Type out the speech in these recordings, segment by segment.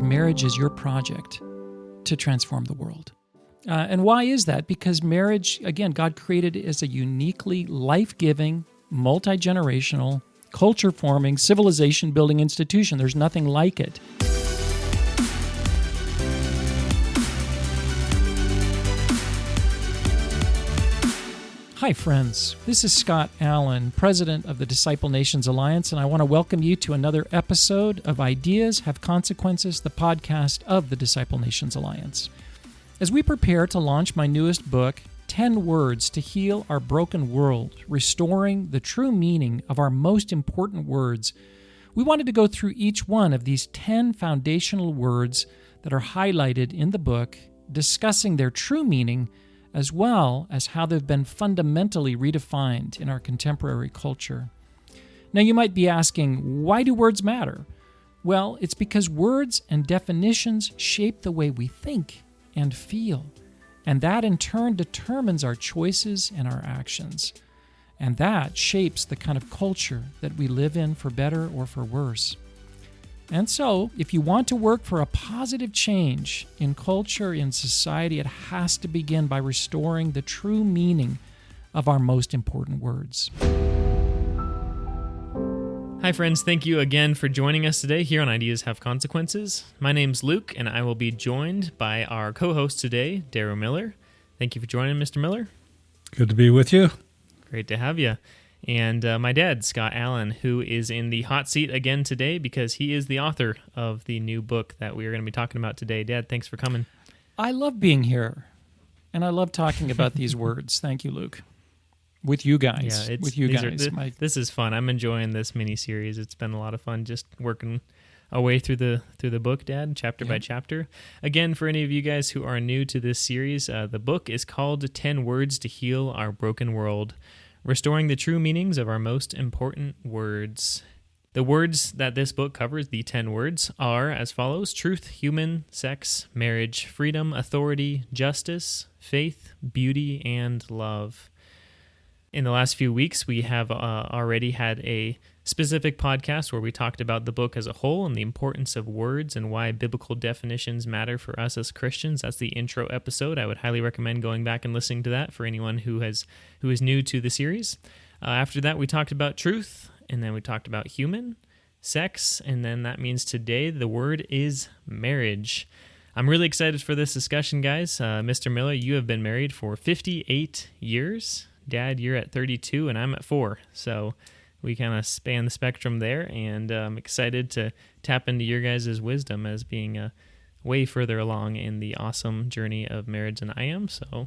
marriage is your project to transform the world. And why is that? Because marriage, again, God created it as a uniquely life-giving, multi-generational, culture-forming, civilization-building institution. There's nothing like it. Hi, friends. This is Scott Allen, president of the Disciple Nations Alliance, and I want to welcome you to another episode of Ideas Have Consequences, the podcast of the Disciple Nations Alliance. As we prepare to launch my newest book, 10 Words to Heal Our Broken World, Restoring the True Meaning of Our Most Important Words, we wanted to go through each one of these 10 foundational words that are highlighted in the book, discussing their true meaning, as well as how they've been fundamentally redefined in our contemporary culture. Now, you might be asking, why do words matter? Well, it's because words and definitions shape the way we think and feel, and that in turn determines our choices and our actions. And that shapes the kind of culture that we live in, for better or for worse. And so, if you want to work for a positive change in culture, in society, it has to begin by restoring the true meaning of our most important words. Hi friends, thank you again for joining us today here on Ideas Have Consequences. My name's Luke, and I will be joined by our co-host today, Darrow Miller. Thank you for joining, Mr. Miller. Good to be with you. Great to have you. And my dad, Scott Allen, who is in the hot seat again today because he is the author of the new book that we are going to be talking about today. Dad, thanks for coming. I love being here, and I love talking about these words. Thank you, Luke. With you guys. This is fun. I'm enjoying this mini-series. It's been a lot of fun just working our way through the book, Dad, chapter by chapter. Again, for any of you guys who are new to this series, the book is called 10 Words to Heal Our Broken World, Restoring the True Meanings of Our Most Important Words. The words that this book covers, the 10 words, are as follows: truth, human, sex, marriage, freedom, authority, justice, faith, beauty, and love. In the last few weeks, we have already had a specific podcast where we talked about the book as a whole and the importance of words and why biblical definitions matter for us as Christians. That's the intro episode. I would highly recommend going back and listening to that for anyone who is new to the series. After that, we talked about truth, and then we talked about human, sex, and then that means today the word is marriage. I'm really excited for this discussion, guys. Mr. Miller, you have been married for 58 years. Dad, you're at 32, and I'm at 4, so we kind of span the spectrum there, and I'm excited to tap into your guys' wisdom as being way further along in the awesome journey of marriage than I am, so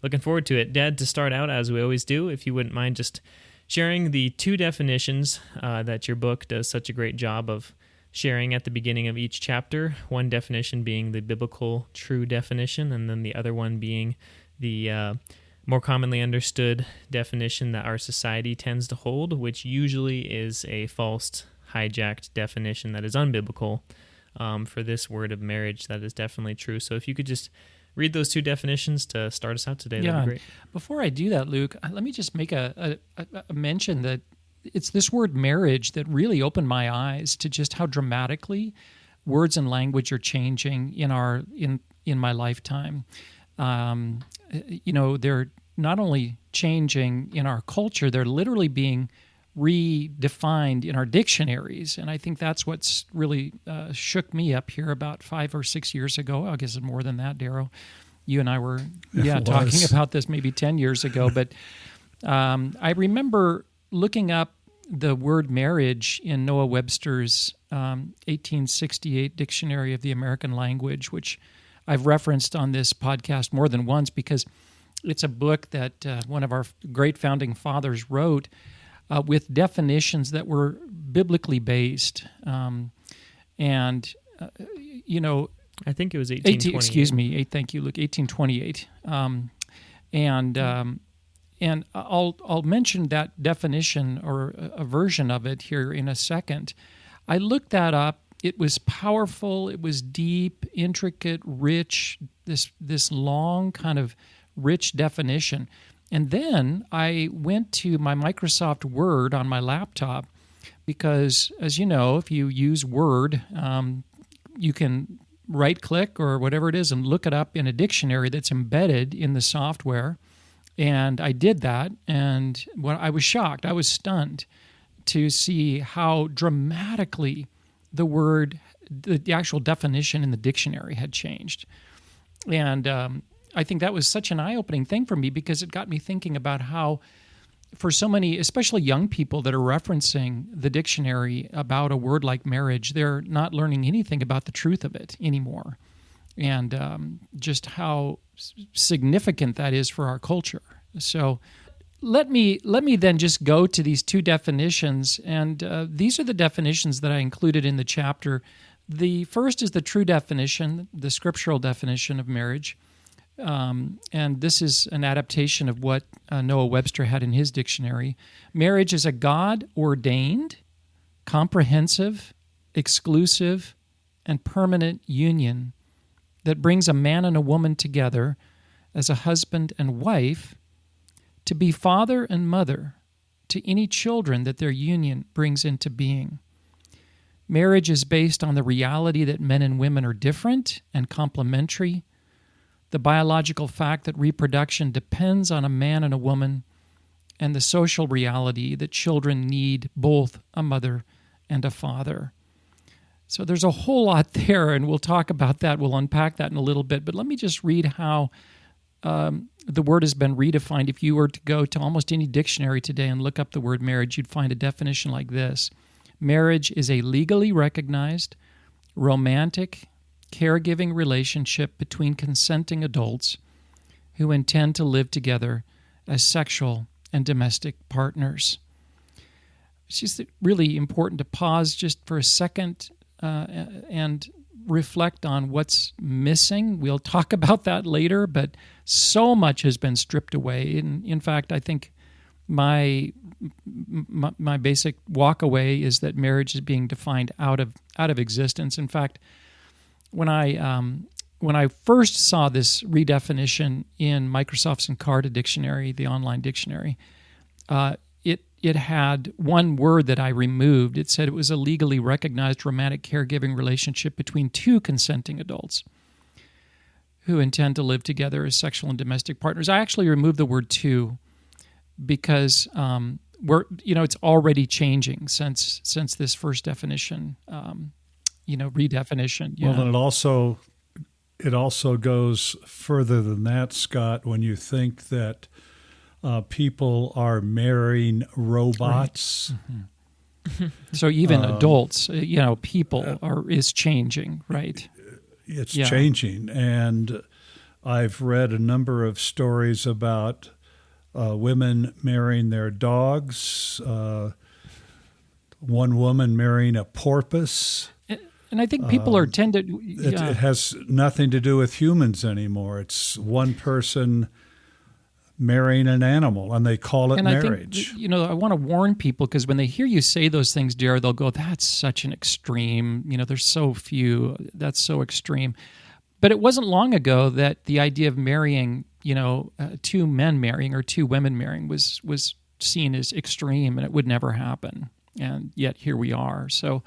looking forward to it. Dad, to start out, as we always do, if you wouldn't mind just sharing the 2 definitions that your book does such a great job of sharing at the beginning of each chapter, one definition being the biblical true definition, and then the other one being the more commonly understood definition that our society tends to hold, which usually is a false, hijacked definition that is unbiblical for this word of marriage that is definitely true. So if you could just read those 2 definitions to start us out today, that'd be great. Before I do that, Luke, let me just make a mention that it's this word marriage that really opened my eyes to just how dramatically words and language are changing in my lifetime. They're not only changing in our culture, they're literally being redefined in our dictionaries. And I think that's what's really shook me up here about 5 or 6 years ago. I guess more than that, Darrow. You and I were talking about this maybe 10 years ago. But I remember looking up the word marriage in Noah Webster's 1868 Dictionary of the American Language, which I've referenced on this podcast more than once because it's a book that one of our great founding fathers wrote with definitions that were biblically based. I think it was 1828. Thank you, Luke, 1828. And I'll mention that definition or a version of it here in a second. I looked that up. It was powerful, it was deep, intricate, rich, this long kind of rich definition. And then I went to my Microsoft Word on my laptop because, as you know, if you use Word, you can right-click or whatever it is and look it up in a dictionary that's embedded in the software. And I did that, and I was shocked. I was stunned to see how dramatically the actual definition in the dictionary had changed. And I think that was such an eye-opening thing for me, because it got me thinking about how, for so many, especially young people that are referencing the dictionary about a word like marriage, they're not learning anything about the truth of it anymore, and just how significant that is for our culture. So let me then just go to these two definitions, and these are the definitions that I included in the chapter. The first is the true definition, the scriptural definition of marriage. And this is an adaptation of what Noah Webster had in his dictionary. Marriage is a God-ordained, comprehensive, exclusive, and permanent union that brings a man and a woman together as a husband and wife to be father and mother to any children that their union brings into being. Marriage is based on the reality that men and women are different and complementary, the biological fact that reproduction depends on a man and a woman, and the social reality that children need both a mother and a father. So there's a whole lot there, and we'll talk about that. We'll unpack that in a little bit. But let me just read how the word has been redefined. If you were to go to almost any dictionary today and look up the word marriage, you'd find a definition like this. Marriage is a legally recognized, romantic, caregiving relationship between consenting adults who intend to live together as sexual and domestic partners. It's just really important to pause just for a second and reflect on what's missing. We'll talk about that later, but so much has been stripped away. In fact, I think my basic walk away is that marriage is being defined out of existence. In fact, when I first saw this redefinition in Microsoft's Encarta dictionary, the online dictionary, it had one word that I removed. It said it was a legally recognized romantic caregiving relationship between two consenting adults who intend to live together as sexual and domestic partners. I actually removed the word "two" because it's already changing since this first definition. Redefinition. Yeah. Well, and it also goes further than that, Scott, when you think that people are marrying robots. Right. Mm-hmm. So even adults, people is changing, right? It's changing. And I've read a number of stories about women marrying their dogs, one woman marrying a porpoise. And I think people It has nothing to do with humans anymore. It's one person marrying an animal, and they call it marriage. I think, I want to warn people, because when they hear you say those things, Dara, they'll go, that's such an extreme. There's so few. That's so extreme. But it wasn't long ago that the idea of marrying, two men marrying or two women marrying was seen as extreme, and it would never happen. And yet here we are. So...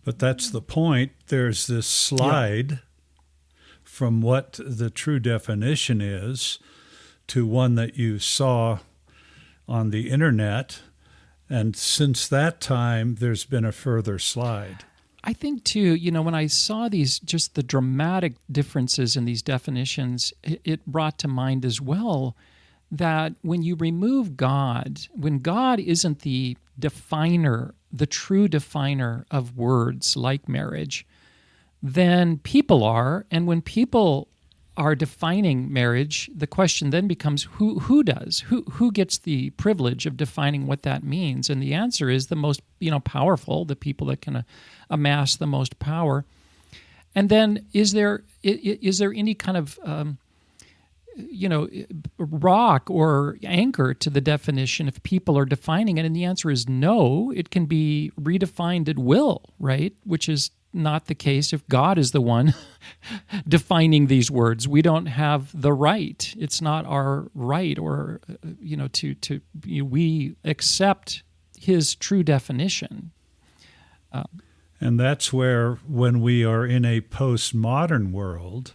But that's the point. There's this slide from what the true definition is to one that you saw on the internet. And since that time, there's been a further slide. I think, too, when I saw just the dramatic differences in these definitions, it brought to mind as well that when you remove God, when God isn't the definer, the true definer of words like marriage, then people are. And when people are defining marriage, the question then becomes who does? Who gets the privilege of defining what that means? And the answer is the most powerful, the people that can amass the most power. And then is there any kind of rock or anchor to the definition if people are defining it? And the answer is no. It can be redefined at will, right? Which is not the case if God is the one defining these words. We don't have the right. It's not our right, or we accept His true definition. And that's where, when we are in a postmodern world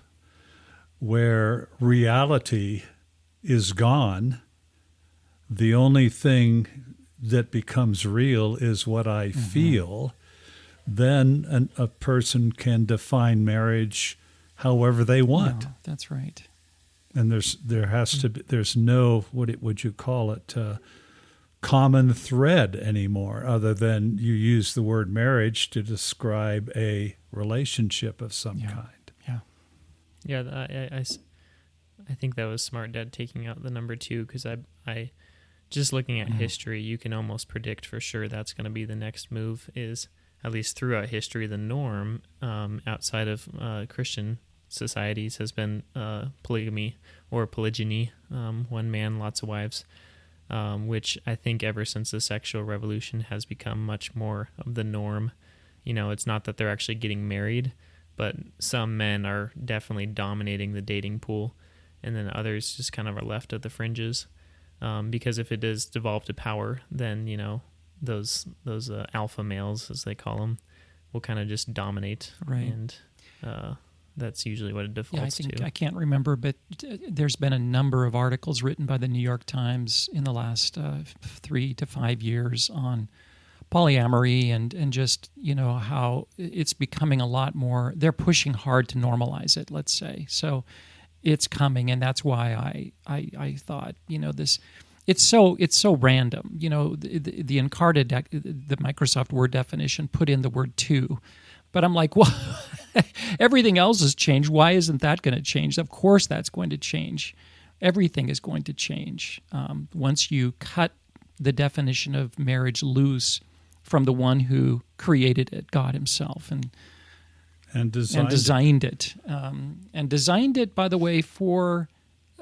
where reality is gone, the only thing that becomes real is what I feel, then a person can define marriage however they want. Yeah, that's right. And there's no, would you call it, common thread anymore, other than you use the word marriage to describe a relationship of some kind. Yeah. Yeah, I think that was smart, Dad, taking out the number 2, because I just looking at history, you can almost predict for sure that's going to be the next move, is, at least throughout history, the norm outside of Christian societies has been polygamy or polygyny, one man, lots of wives, which I think ever since the sexual revolution has become much more of the norm. It's not that they're actually getting married, but some men are definitely dominating the dating pool, and then others just kind of are left at the fringes. Because if it does devolve to power, then those alpha males, as they call them, will kind of just dominate, right? And that's usually what it defaults to. I can't remember, but there's been a number of articles written by the New York Times in the last 3 to 5 years on polyamory and just how it's becoming a lot more. They're pushing hard to normalize it, let's say. So it's coming, and that's why I thought this. It's so random. The Encarta, the Microsoft Word definition, put in the word "to," but I'm like, well, everything else has changed. Why isn't that going to change? Of course, that's going to change. Everything is going to change once you cut the definition of marriage loose from the one who created it, God Himself, and designed it. And designed it, by the way, for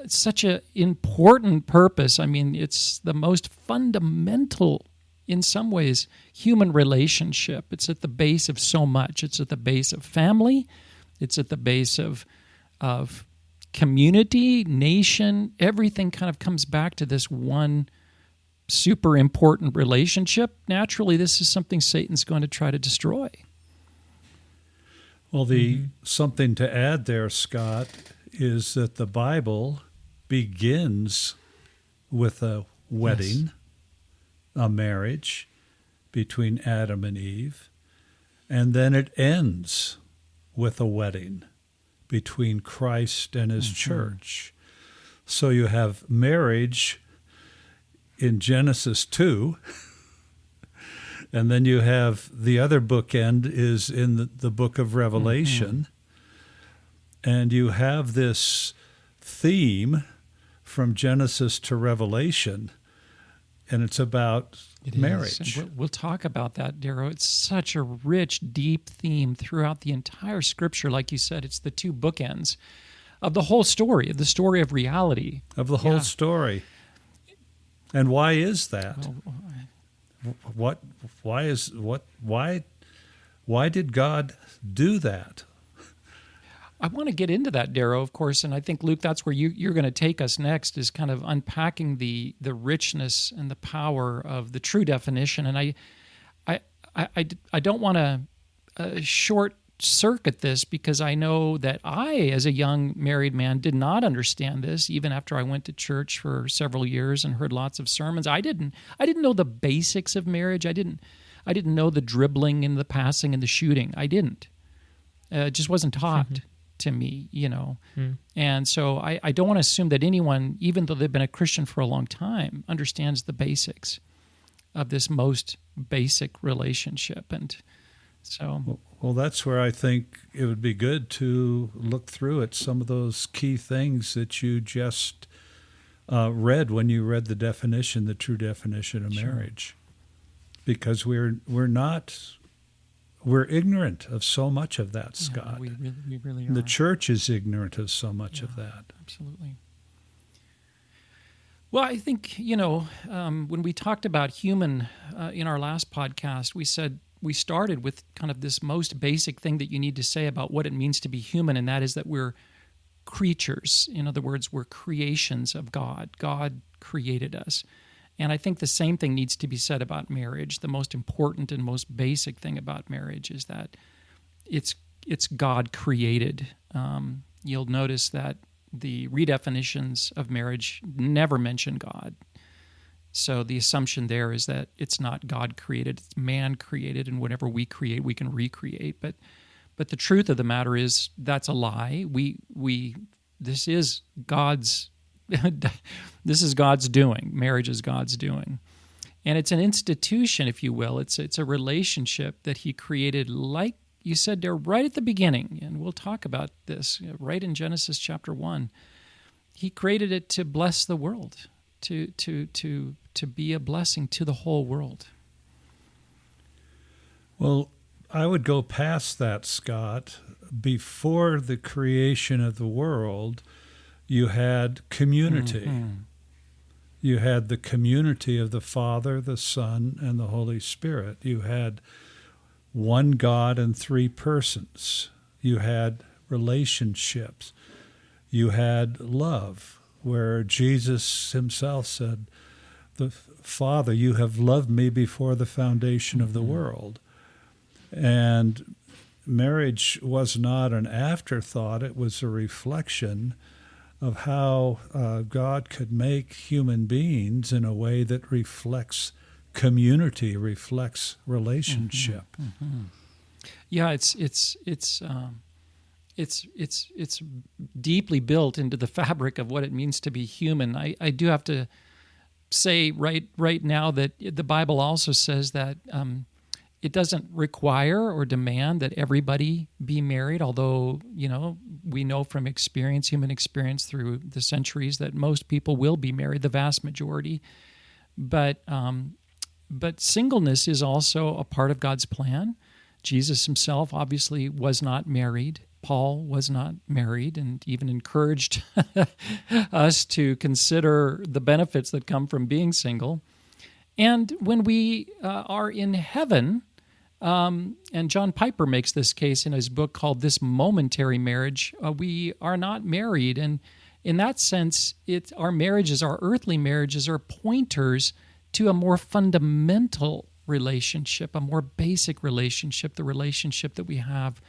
such an important purpose. I mean, it's the most fundamental, in some ways, human relationship. It's at the base of so much. It's at the base of family. It's at the base of community, nation. Everything kind of comes back to this one super important relationship. Naturally, this is something Satan's going to try to destroy. Well, something to add there, Scott, is that the Bible begins with a wedding, a marriage between Adam and Eve, and then it ends with a wedding between Christ and His church. So you have marriage in Genesis 2, and then you have the other bookend is in the book of Revelation, and you have this theme from Genesis to Revelation, and it's about marriage. We'll talk about that, Darrow. It's such a rich, deep theme throughout the entire Scripture. Like you said, it's the two bookends of the whole story, of the story of reality. Of the whole story. And why is that? Why did God do that? I want to get into that, Darrow, of course, and I think, Luke, that's where you're going to take us next, is kind of unpacking the richness and the power of the true definition. And I don't want to short circuit this, because I know that I, as a young married man, did not understand this, even after I went to church for several years and heard lots of sermons. I didn't know the basics of marriage. I didn't know the dribbling and the passing and the shooting. I didn't. It just wasn't taught to me, And so I don't want to assume that anyone, even though they've been a Christian for a long time, understands the basics of this most basic relationship. And so... Well, that's where I think it would be good to look through at some of those key things that you just read when you read the definition, the true definition of marriage. Because we're ignorant of so much of that, Scott. We really are. The church is ignorant of so much of that. Absolutely. Well, I think, when we talked about human in our last podcast, we said we started with kind of this most basic thing that you need to say about what it means to be human, and that is that we're creatures. In other words, we're creations of God. God created us. And I think the same thing needs to be said about marriage. The most important and most basic thing about marriage is that it's God created. You'll notice that the redefinitions of marriage never mention God. So the assumption there is that it's not God created, it's man created, and whatever we create, we can recreate. But the truth of the matter is that's a lie. This is God's this is God's doing. Marriage is God's doing. And it's an institution, if you will. It's a relationship that he created, like you said there right at the beginning, and we'll talk about this right in Genesis chapter 1. He created it to bless the world, to be a blessing to the whole world. Well, I would go past that, Scott. Before the creation of the world, you had community. Mm-hmm. You had the community of the Father, the Son, and the Holy Spirit. You had one God in three persons. You had relationships. You had love, where Jesus himself said, "The Father, you have loved me before the foundation of the world." And marriage was not an afterthought. It was a reflection of how God could make human beings in a way that reflects community, reflects relationship. Mm-hmm. Mm-hmm. Yeah, it's deeply built into the fabric of what it means to be human. I do have to say right now that the Bible also says that it doesn't require or demand that everybody be married, although, we know from experience, human experience through the centuries, that most people will be married, the vast majority. But singleness is also a part of God's plan. Jesus himself obviously was not married. Paul was not married, and even encouraged us to consider the benefits that come from being single. And when we are in heaven, and John Piper makes this case in his book called This Momentary Marriage, we are not married. And in that sense, our marriages, our earthly marriages, are pointers to a more fundamental relationship, a more basic relationship, the relationship that we have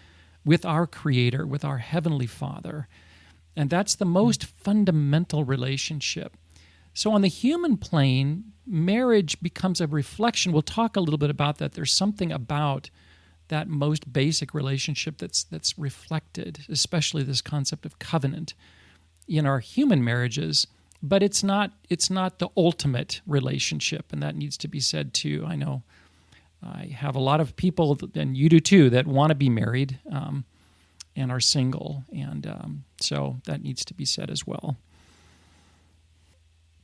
with our Creator, with our Heavenly Father. And that's the most fundamental relationship. So on the human plane, marriage becomes a reflection. We'll talk a little bit about that. There's something about that most basic relationship that's reflected, especially this concept of covenant in our human marriages, but it's not the ultimate relationship, and that needs to be said too. I know I have a lot of people, and you do too, that want to be married and are single, and so that needs to be said as well.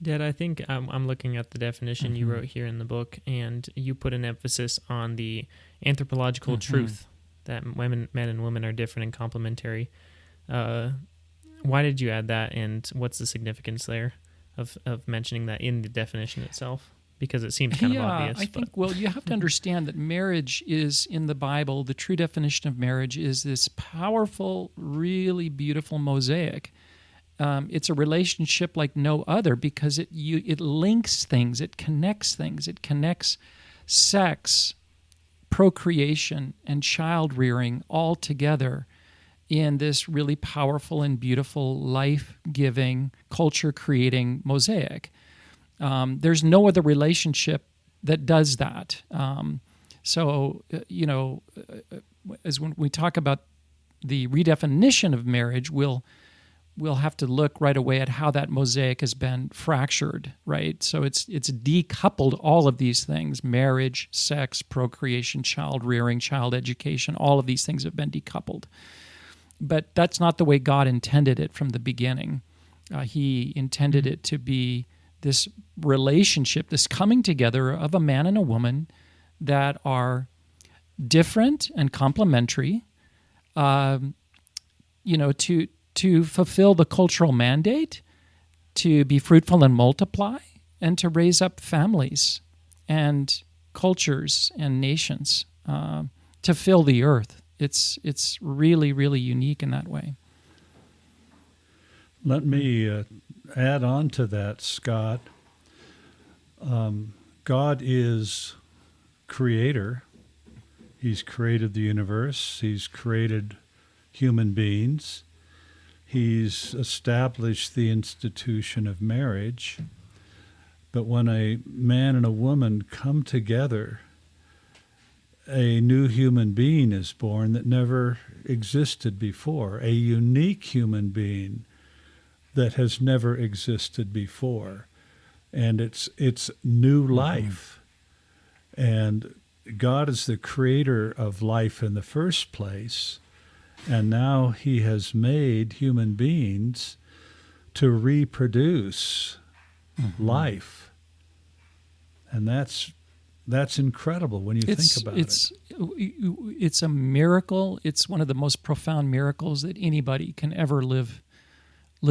Dad, I think I'm looking at the definition you wrote here in the book, and you put an emphasis on the anthropological truth that men and women are different and complementary. Why did you add that, and what's the significance there of mentioning that in the definition itself? Because it seems kind of obvious. I think, well, you have to understand that marriage is, in the Bible, the true definition of marriage is this powerful, really beautiful mosaic. It's a relationship like no other because it links things, it connects things. It connects sex, procreation, and child rearing all together in this really powerful and beautiful, life-giving, culture-creating mosaic. There's no other relationship that does that. As when we talk about the redefinition of marriage, we'll have to look right away at how that mosaic has been fractured, right? So it's decoupled all of these things: marriage, sex, procreation, child rearing, child education. All of these things have been decoupled. But that's not the way God intended it from the beginning. He intended it to be this relationship, this coming together of a man and a woman that are different and complementary, to fulfill the cultural mandate, to be fruitful and multiply, and to raise up families and cultures and nations, to fill the earth. It's really, really unique in that way. Let me add on to that, Scott. God is creator. He's created the universe. He's created human beings. He's established the institution of marriage. But when a man and a woman come together, a new human being is born that never existed before, a unique human being that has never existed before. And it's new life. And God is the creator of life in the first place, and now he has made human beings to reproduce life. And that's incredible when you think about it. It's a miracle. It's one of the most profound miracles that anybody can ever live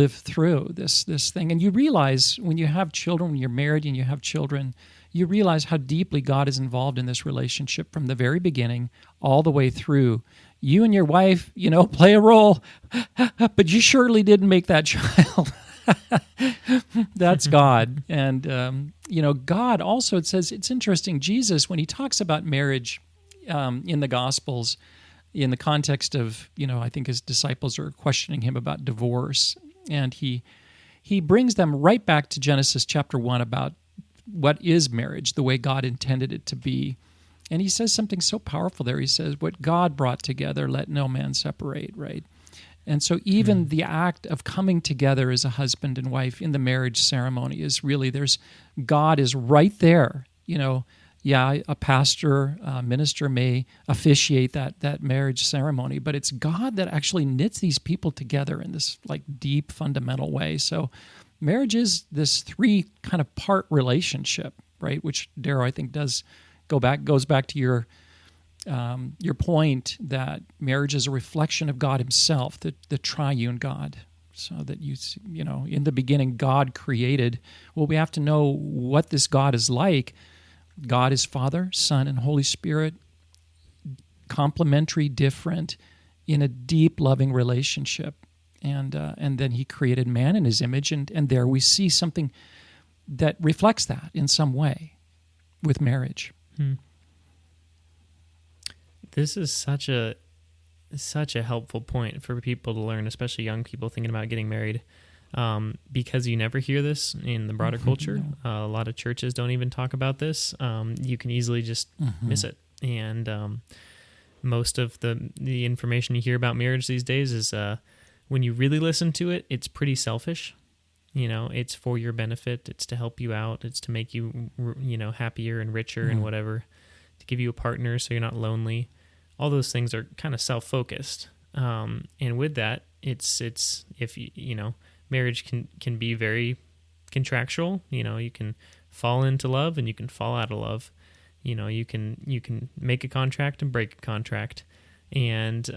through, this thing. And you realize when you have children, when you're married and you have children, you realize how deeply God is involved in this relationship from the very beginning all the way through. You and your wife, play a role, but you surely didn't make that child. That's God. And, God also, it says, it's interesting, Jesus, when he talks about marriage in the Gospels, in the context of, I think his disciples are questioning him about divorce, and he brings them right back to Genesis chapter 1 about what is marriage, the way God intended it to be. And he says something so powerful there. He says, what God brought together, let no man separate, right? And so even the act of coming together as a husband and wife in the marriage ceremony is really, God is right there. A pastor, minister may officiate that marriage ceremony, but it's God that actually knits these people together in this deep, fundamental way. So marriage is this three kind of part relationship, right? Which Darrow, I think, goes back to your point that marriage is a reflection of God himself, the triune God. So that in the beginning, God created. Well, we have to know what this God is like. God is Father, Son, and Holy Spirit, complementary, different, in a deep, loving relationship. And then he created man in his image, and there we see something that reflects that in some way with marriage. This is such a helpful point for people to learn, especially young people thinking about getting married, because you never hear this in the broader culture. A lot of churches don't even talk about this. You can easily just miss it. And most of the information you hear about marriage these days is when you really listen to it, it's pretty selfish. It's for your benefit. It's to help you out. It's to make you, happier and richer and whatever, to give you a partner so you're not lonely. All those things are kind of self-focused. And with that, it's if marriage can be very contractual. You can fall into love and you can fall out of love. You can make a contract and break a contract. And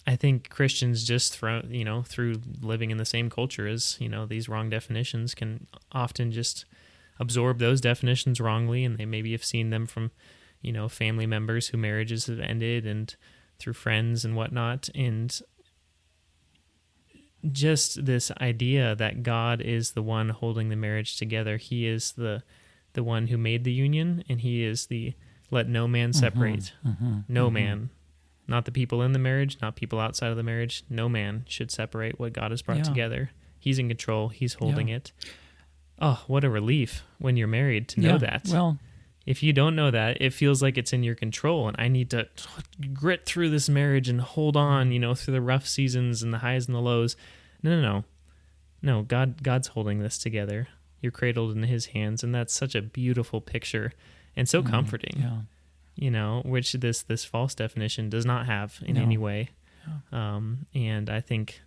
I think Christians just through living in the same culture as, these wrong definitions can often just absorb those definitions wrongly, and they maybe have seen them from, family members who marriages have ended and through friends and whatnot. And just this idea that God is the one holding the marriage together. He is the one who made the union, and he is the let no man separate. No man. Not the people in the marriage, not people outside of the marriage. No man should separate what God has brought together. He's in control. He's holding it. Oh, what a relief when you're married to know that. Well, if you don't know that, it feels like it's in your control, and I need to grit through this marriage and hold on, through the rough seasons and the highs and the lows. No. God's holding this together. You're cradled in his hands, and that's such a beautiful picture and so comforting. Which this false definition does not have in any way. And I think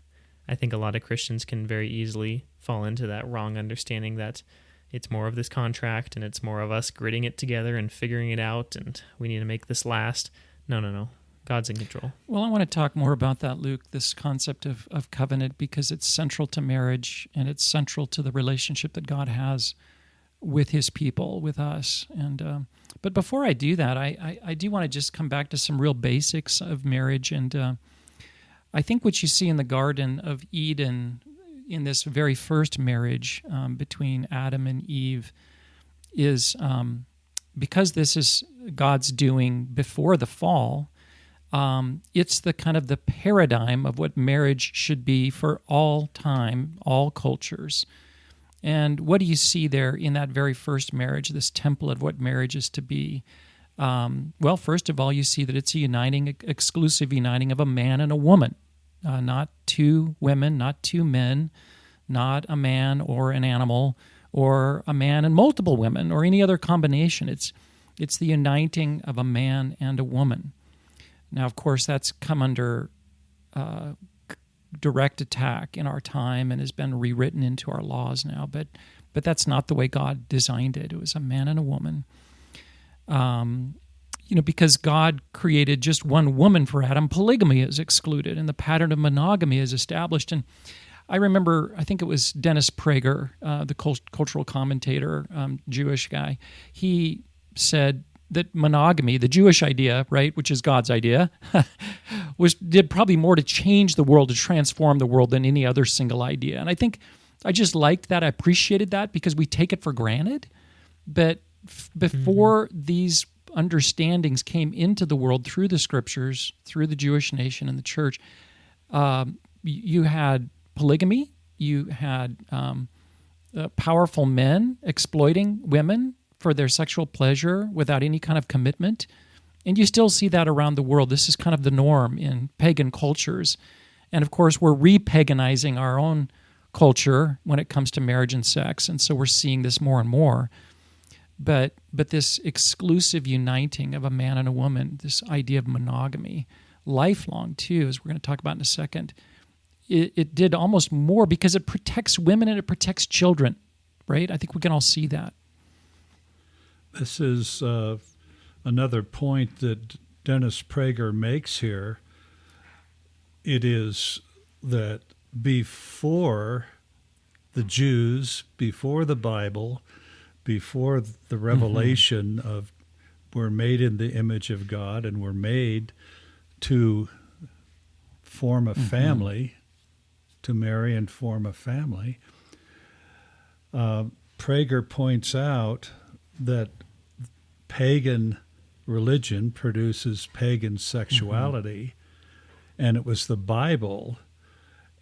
a lot of Christians can very easily fall into that wrong understanding that it's more of this contract and it's more of us gritting it together and figuring it out, and we need to make this last. No. God's in control. Well, I want to talk more about that, Luke, this concept of covenant, because it's central to marriage and it's central to the relationship that God has with his people, with us. And but before I do that, I do want to just come back to some real basics of marriage. And I think what you see in the Garden of Eden in this very first marriage between Adam and Eve is because this is God's doing before the fall. It's the kind of the paradigm of what marriage should be for all time, all cultures. And what do you see there in that very first marriage, this template of what marriage is to be? Well, first of all, you see that it's a exclusive uniting of a man and a woman, not two women, not two men, not a man or an animal, or a man and multiple women, or any other combination. It's the uniting of a man and a woman. Now, of course, that's come under direct attack in our time and has been rewritten into our laws now. But that's not the way God designed it. It was a man and a woman. Because God created just one woman for Adam, polygamy is excluded, and the pattern of monogamy is established. And I remember, I think it was Dennis Prager, the cultural commentator, Jewish guy. He said that monogamy, the Jewish idea, right, which is God's idea, did probably more to change the world, to transform the world than any other single idea. And I think I just liked that. I appreciated that because we take it for granted. But before these understandings came into the world through the scriptures, through the Jewish nation and the church, you had polygamy, you had powerful men exploiting women for their sexual pleasure without any kind of commitment. And you still see that around the world. This is kind of the norm in pagan cultures. And of course, we're re-paganizing our own culture when it comes to marriage and sex. And so we're seeing this more and more. But this exclusive uniting of a man and a woman, this idea of monogamy, lifelong too, as we're going to talk about in a second, it did almost more because it protects women and it protects children, right? I think we can all see that. This is another point that Dennis Prager makes here. It is that before the Jews, before the Bible, before the revelation of we're made in the image of God and we're made to form a family, to marry and form a family, Prager points out that pagan religion produces pagan sexuality, and it was the Bible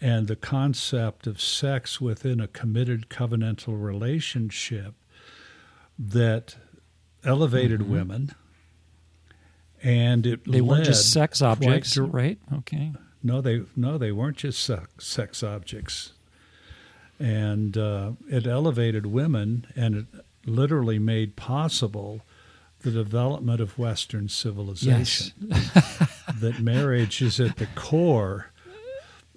and the concept of sex within a committed covenantal relationship that elevated women, and they weren't just sex objects, right? Okay. No, they weren't just sex objects, and it elevated women, and it literally made possible the development of Western civilization. Yes. That marriage is at the core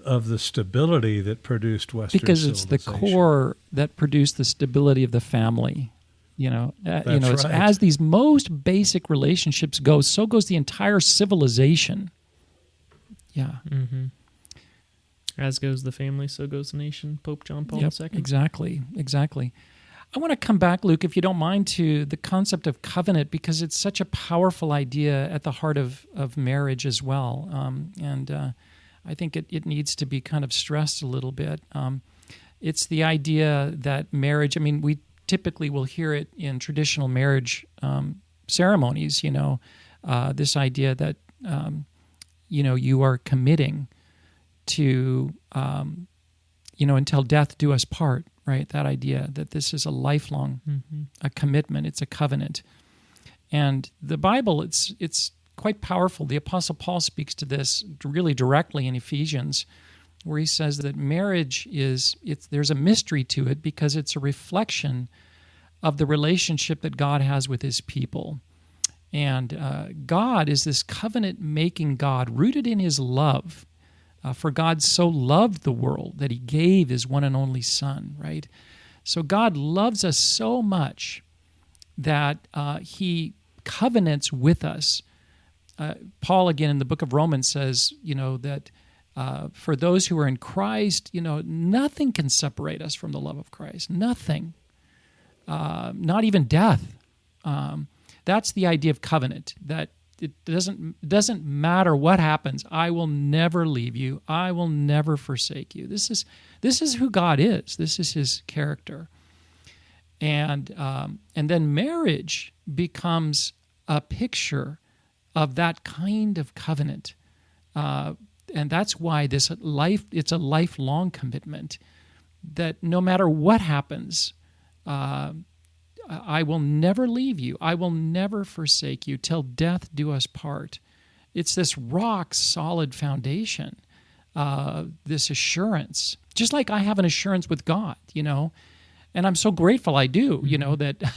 of the stability that produced Western civilization. Because it's the core that produced the stability of the family. That's it's right. As these most basic relationships go, so goes the entire civilization. Yeah. Mm-hmm. As goes the family, so goes the nation. Pope John Paul II. Exactly. I want to come back, Luke, if you don't mind, to the concept of covenant, because it's such a powerful idea at the heart of marriage as well. I think it needs to be kind of stressed a little bit. It's the idea that marriage, we typically will hear it in traditional marriage ceremonies, this idea that, you are committing to, until death do us part. Right, that idea that this is a lifelong a commitment, it's a covenant. And the Bible, it's quite powerful. The Apostle Paul speaks to this really directly in Ephesians, where he says that marriage there's a mystery to it because it's a reflection of the relationship that God has with his people. And God is this covenant-making God rooted in his love. For God so loved the world that he gave his one and only Son, right? So God loves us so much that he covenants with us. Paul, again, in the book of Romans says, that for those who are in Christ, nothing can separate us from the love of Christ. Nothing. Not even death. That's the idea of covenant, that it doesn't matter what happens. I will never leave you. I will never forsake you. This is who God is. This is his character. And then marriage becomes a picture of that kind of covenant. And that's why it's a lifelong commitment, that no matter what happens, I will never leave you. I will never forsake you till death do us part. It's this rock solid foundation, this assurance, just like I have an assurance with God, and I'm so grateful I do, that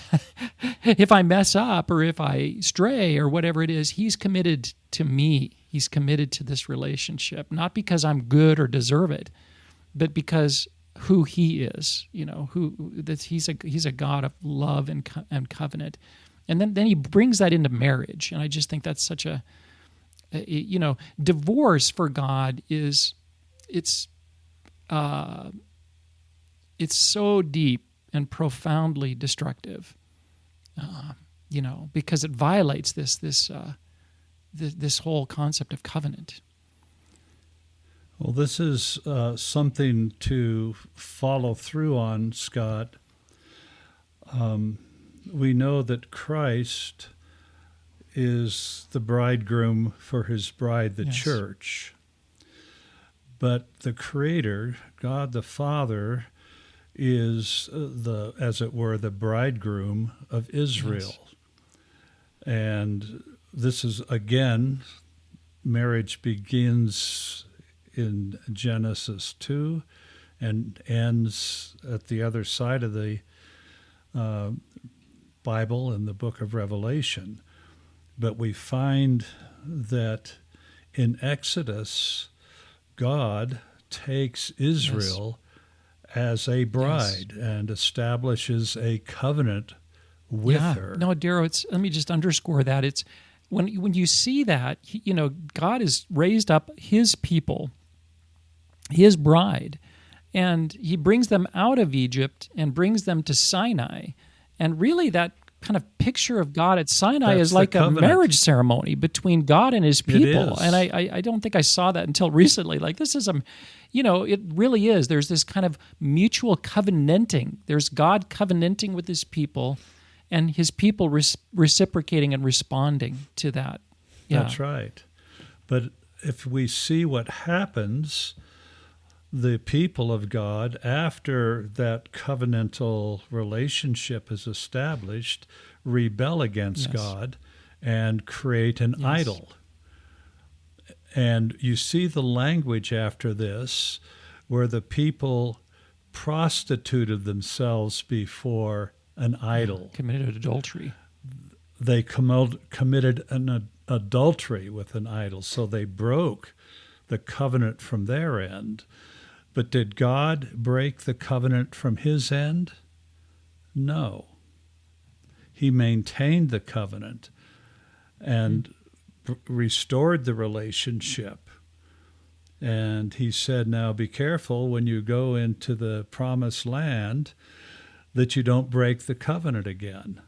if I mess up or if I stray or whatever it is, He's committed to me. He's committed to this relationship, not because I'm good or deserve it, but because who He is, He's a God of love and covenant. And then He brings that into marriage. And I just think that's such divorce for God it's so deep and profoundly destructive, because it violates this whole concept of covenant. Well, this is something to follow through on, Scott. We know that Christ is the bridegroom for His bride, the church. But the Creator, God the Father, is as it were, the bridegroom of Israel. Yes. And this is, again, marriage begins in Genesis 2 and ends at the other side of the Bible in the book of Revelation. But we find that in Exodus, God takes Israel as a bride and establishes a covenant with her. No, Darrow, let me just underscore that. It's when you see that, God has raised up His people, His bride, and He brings them out of Egypt and brings them to Sinai. And really that kind of picture of God at Sinai is like a marriage ceremony between God and His people. And I don't think I saw that until recently. Like, this is it really is. There's this kind of mutual covenanting. There's God covenanting with His people and His people reciprocating and responding to that. Yeah. That's right. But if we see what happens, the people of God, after that covenantal relationship is established, rebel against God and create an idol. And you see the language after this where the people prostituted themselves before an idol. Committed adultery. They committed an adultery with an idol, so they broke the covenant from their end. But did God break the covenant from His end? No. He maintained the covenant and restored the relationship. And He said, now be careful when you go into the promised land that you don't break the covenant again.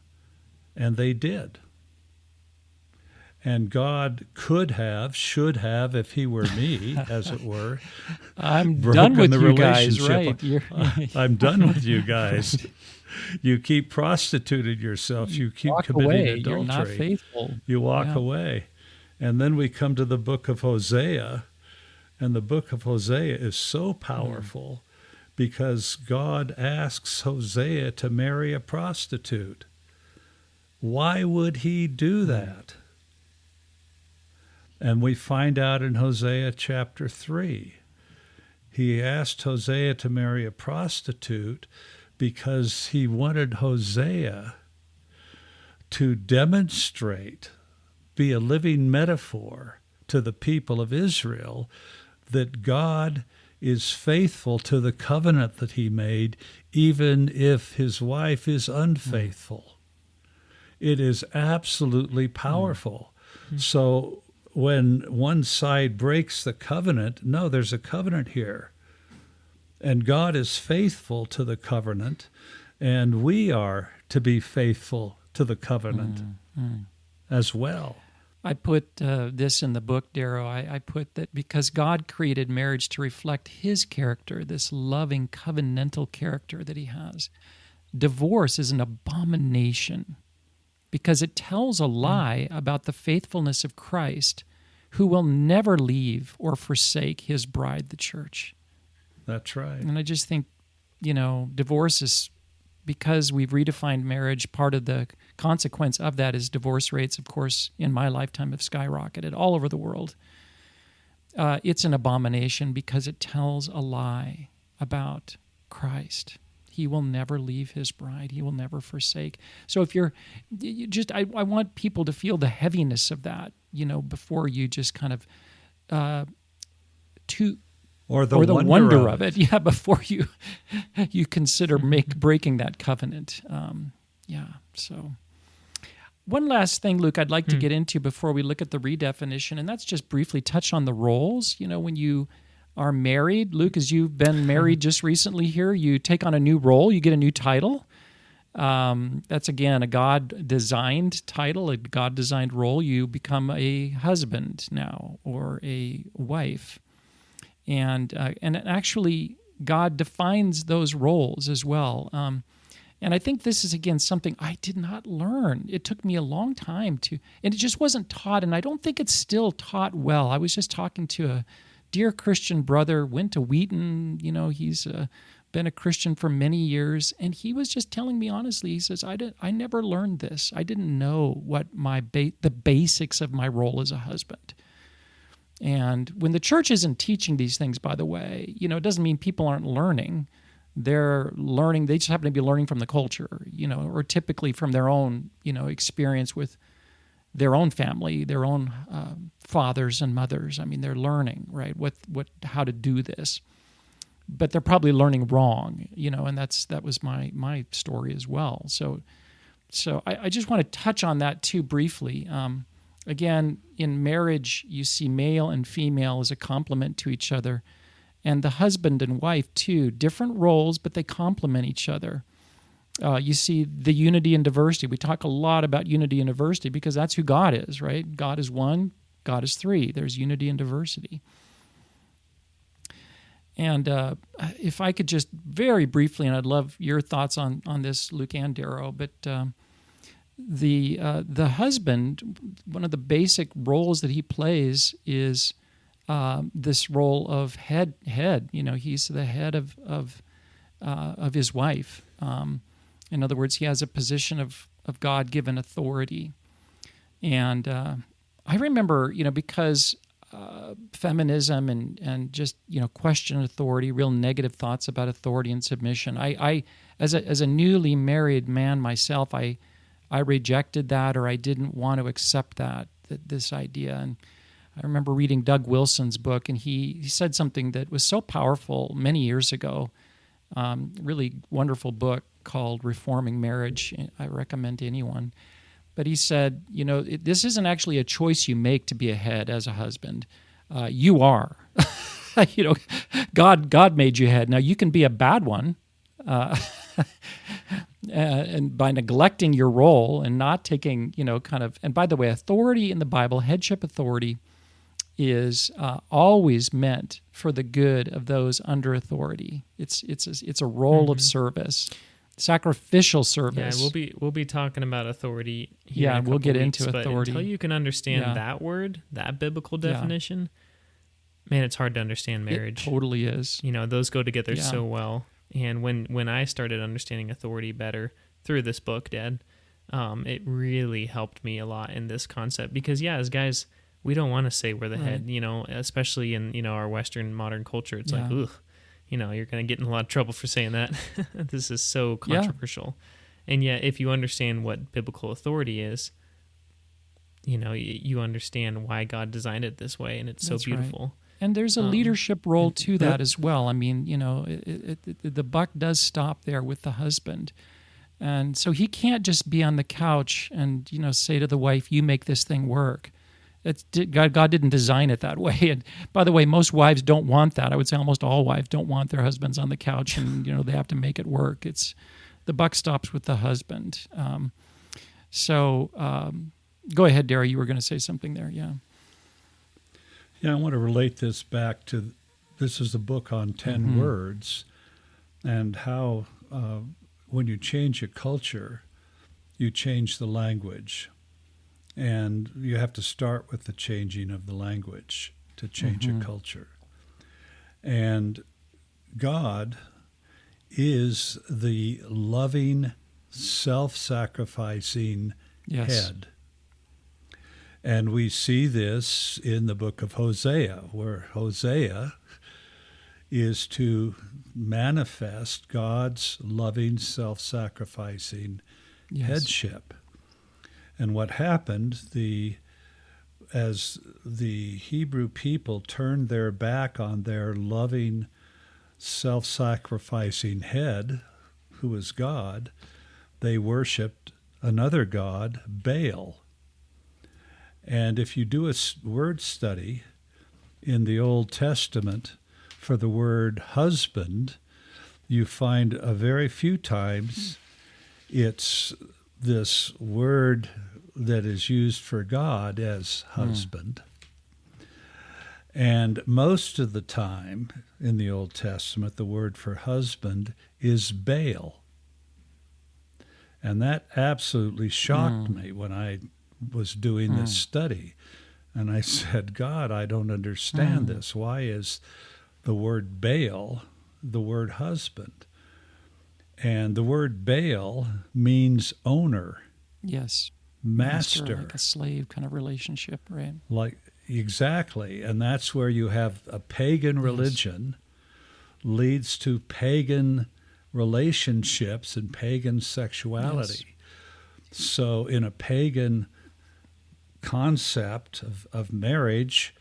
And they did. And God should have, if He were me, as it were, I'm done with you guys, right? I'm done with you guys. You keep prostituting yourself. You keep committing adultery. You're not faithful. You walk away. And then we come to the book of Hosea, and the book of Hosea is so powerful because God asks Hosea to marry a prostitute. Why would He do that? And we find out in Hosea chapter 3, He asked Hosea to marry a prostitute because He wanted Hosea to demonstrate, be a living metaphor to the people of Israel that God is faithful to the covenant that He made, even if his wife is unfaithful. It is absolutely powerful. So when one side breaks the covenant, no, there's a covenant here. And God is faithful to the covenant, and we are to be faithful to the covenant as well. I put this in the book, Darrow. I put that because God created marriage to reflect His character, this loving, covenantal character that He has, divorce is an abomination because it tells a lie about the faithfulness of Christ, who will never leave or forsake his bride, the church. That's right. And I just think, divorce is, because we've redefined marriage, part of the consequence of that is divorce rates, of course, in my lifetime have skyrocketed all over the world. It's an abomination because it tells a lie about Christ. He will never leave his bride. He will never forsake. So if I want people to feel the heaviness of that, before you just kind of or the wonder of it. Yeah, before you consider breaking that covenant. So one last thing, Luke, I'd like to get into before we look at the redefinition, and that's just briefly touch on the roles. When you are married, Luke, as you've been married just recently here, you take on a new role, you get a new title. That's, again, a God-designed title, a God-designed role. You become a husband now or a wife. And actually, God defines those roles as well. And I think this is, again, something I did not learn. It took me a long time and it just wasn't taught, and I don't think it's still taught well. I was just talking to a dear Christian brother, went to Wheaton, he's been a Christian for many years, and he was just telling me honestly, he says, I never learned this. I didn't know what the basics of my role as a husband. And when the church isn't teaching these things, by the way, it doesn't mean people aren't learning. They're learning, they just happen to be learning from the culture, or typically from their own, experience with their own family, their own fathers and mothers. I mean, they're learning, right, how to do this. But they're probably learning wrong, and that was my story as well. So I just want to touch on that too briefly. Again, in marriage, you see male and female as a complement to each other, and the husband and wife too, different roles, but they complement each other. You see the unity and diversity. We talk a lot about unity and diversity because that's who God is, right? God is one, God is three. There's unity and diversity. And if I could just very briefly, and I'd love your thoughts on this, Luke and Darrow, but the husband, one of the basic roles that he plays is this role of head. He's the head of his wife. In other words, he has a position of God-given authority. And I remember, because feminism and just, question authority, real negative thoughts about authority and submission. I as a newly married man myself, I rejected that, or I didn't want to accept this idea. And I remember reading Doug Wilson's book, and he said something that was so powerful many years ago. Really wonderful book called Reforming Marriage. I recommend to anyone. But he said, this isn't actually a choice you make to be a head as a husband. You are. God made you head. Now, you can be a bad one, and by neglecting your role and not taking, and by the way, authority in the Bible, headship authority, is always meant for the good of those under authority. It's a role of service. Sacrificial service. Yeah, we'll be talking about authority. Yeah, we'll get into but authority. Until you can understand that word, that biblical definition, man, it's hard to understand marriage. It totally is. Those go together so well. And when I started understanding authority better through this book, Dad, it really helped me a lot in this concept. Because as guys, we don't want to say we're the head. Especially in our Western modern culture, it's like, ugh. You're going to get in a lot of trouble for saying that. This is so controversial. Yeah. And yet, if you understand what biblical authority is, you understand why God designed it this way, and it's so beautiful. Right. And there's a leadership role to that as well. I mean, the buck does stop there with the husband. And so he can't just be on the couch and, say to the wife, you make this thing work. God didn't design it that way. And by the way, most wives don't want that. I would say almost all wives don't want their husbands on the couch, and they have to make it work. The buck stops with the husband. Go ahead, Darry. You were going to say something there. Yeah. Yeah, I want to relate this back to, this is a book on 10 words, and how when you change a culture, you change the language. And you have to start with the changing of the language to change a culture. And God is the loving, self-sacrificing head. And we see this in the book of Hosea, where Hosea is to manifest God's loving, self-sacrificing headship. And what happened, as the Hebrew people turned their back on their loving, self-sacrificing head, who was God, they worshipped another god, Baal. And if you do a word study in the Old Testament for the word husband, you find a very few times it's this word that is used for God as husband. And most of the time in the Old Testament, the word for husband is Baal. And that absolutely shocked me when I was doing this study. And I said, God, I don't understand this. Why is the word Baal the word husband? And the word Baal means owner. Yes. Master. Like a slave kind of relationship, right? Exactly. And that's where you have a pagan religion leads to pagan relationships and pagan sexuality. So in a pagan concept of marriage,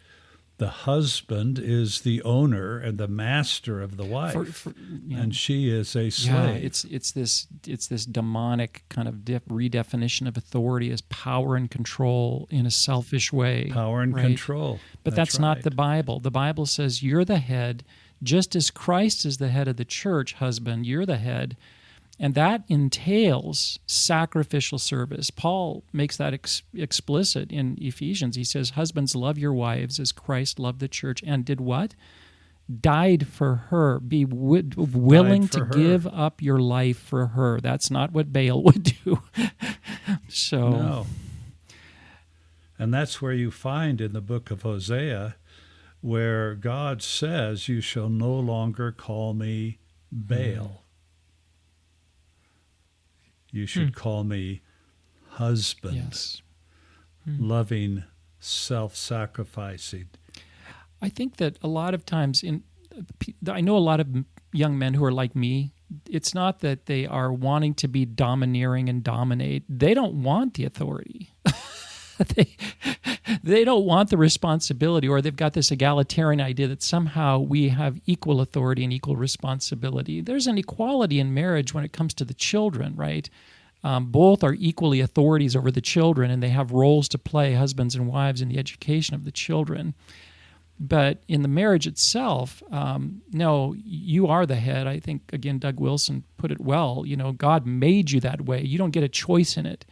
the husband is the owner and the master of the wife, and she is a slave. Yeah, it's this demonic kind of redefinition of authority as power and control in a selfish way. Power and control. But that's not the Bible. The Bible says you're the head, just as Christ is the head of the church. Husband, you're the head. And that entails sacrificial service. Paul makes that explicit in Ephesians. He says, husbands, love your wives as Christ loved the church and did what? Died for her. Be willing to give up your life for her. That's not what Baal would do. No. And that's where you find in the book of Hosea where God says, you shall no longer call me Baal. You should call me husband, loving, self-sacrificing. I think that a lot of times, I know a lot of young men who are like me. It's not that they are wanting to be domineering and dominate. They don't want the authority. They don't want the responsibility, or they've got this egalitarian idea that somehow we have equal authority and equal responsibility. There's an equality in marriage when it comes to the children, right? Both are equally authorities over the children, and they have roles to play, husbands and wives, in the education of the children. But in the marriage itself, no, you are the head. I think, again, Doug Wilson put it well. You know, God made you that way. You don't get a choice in it.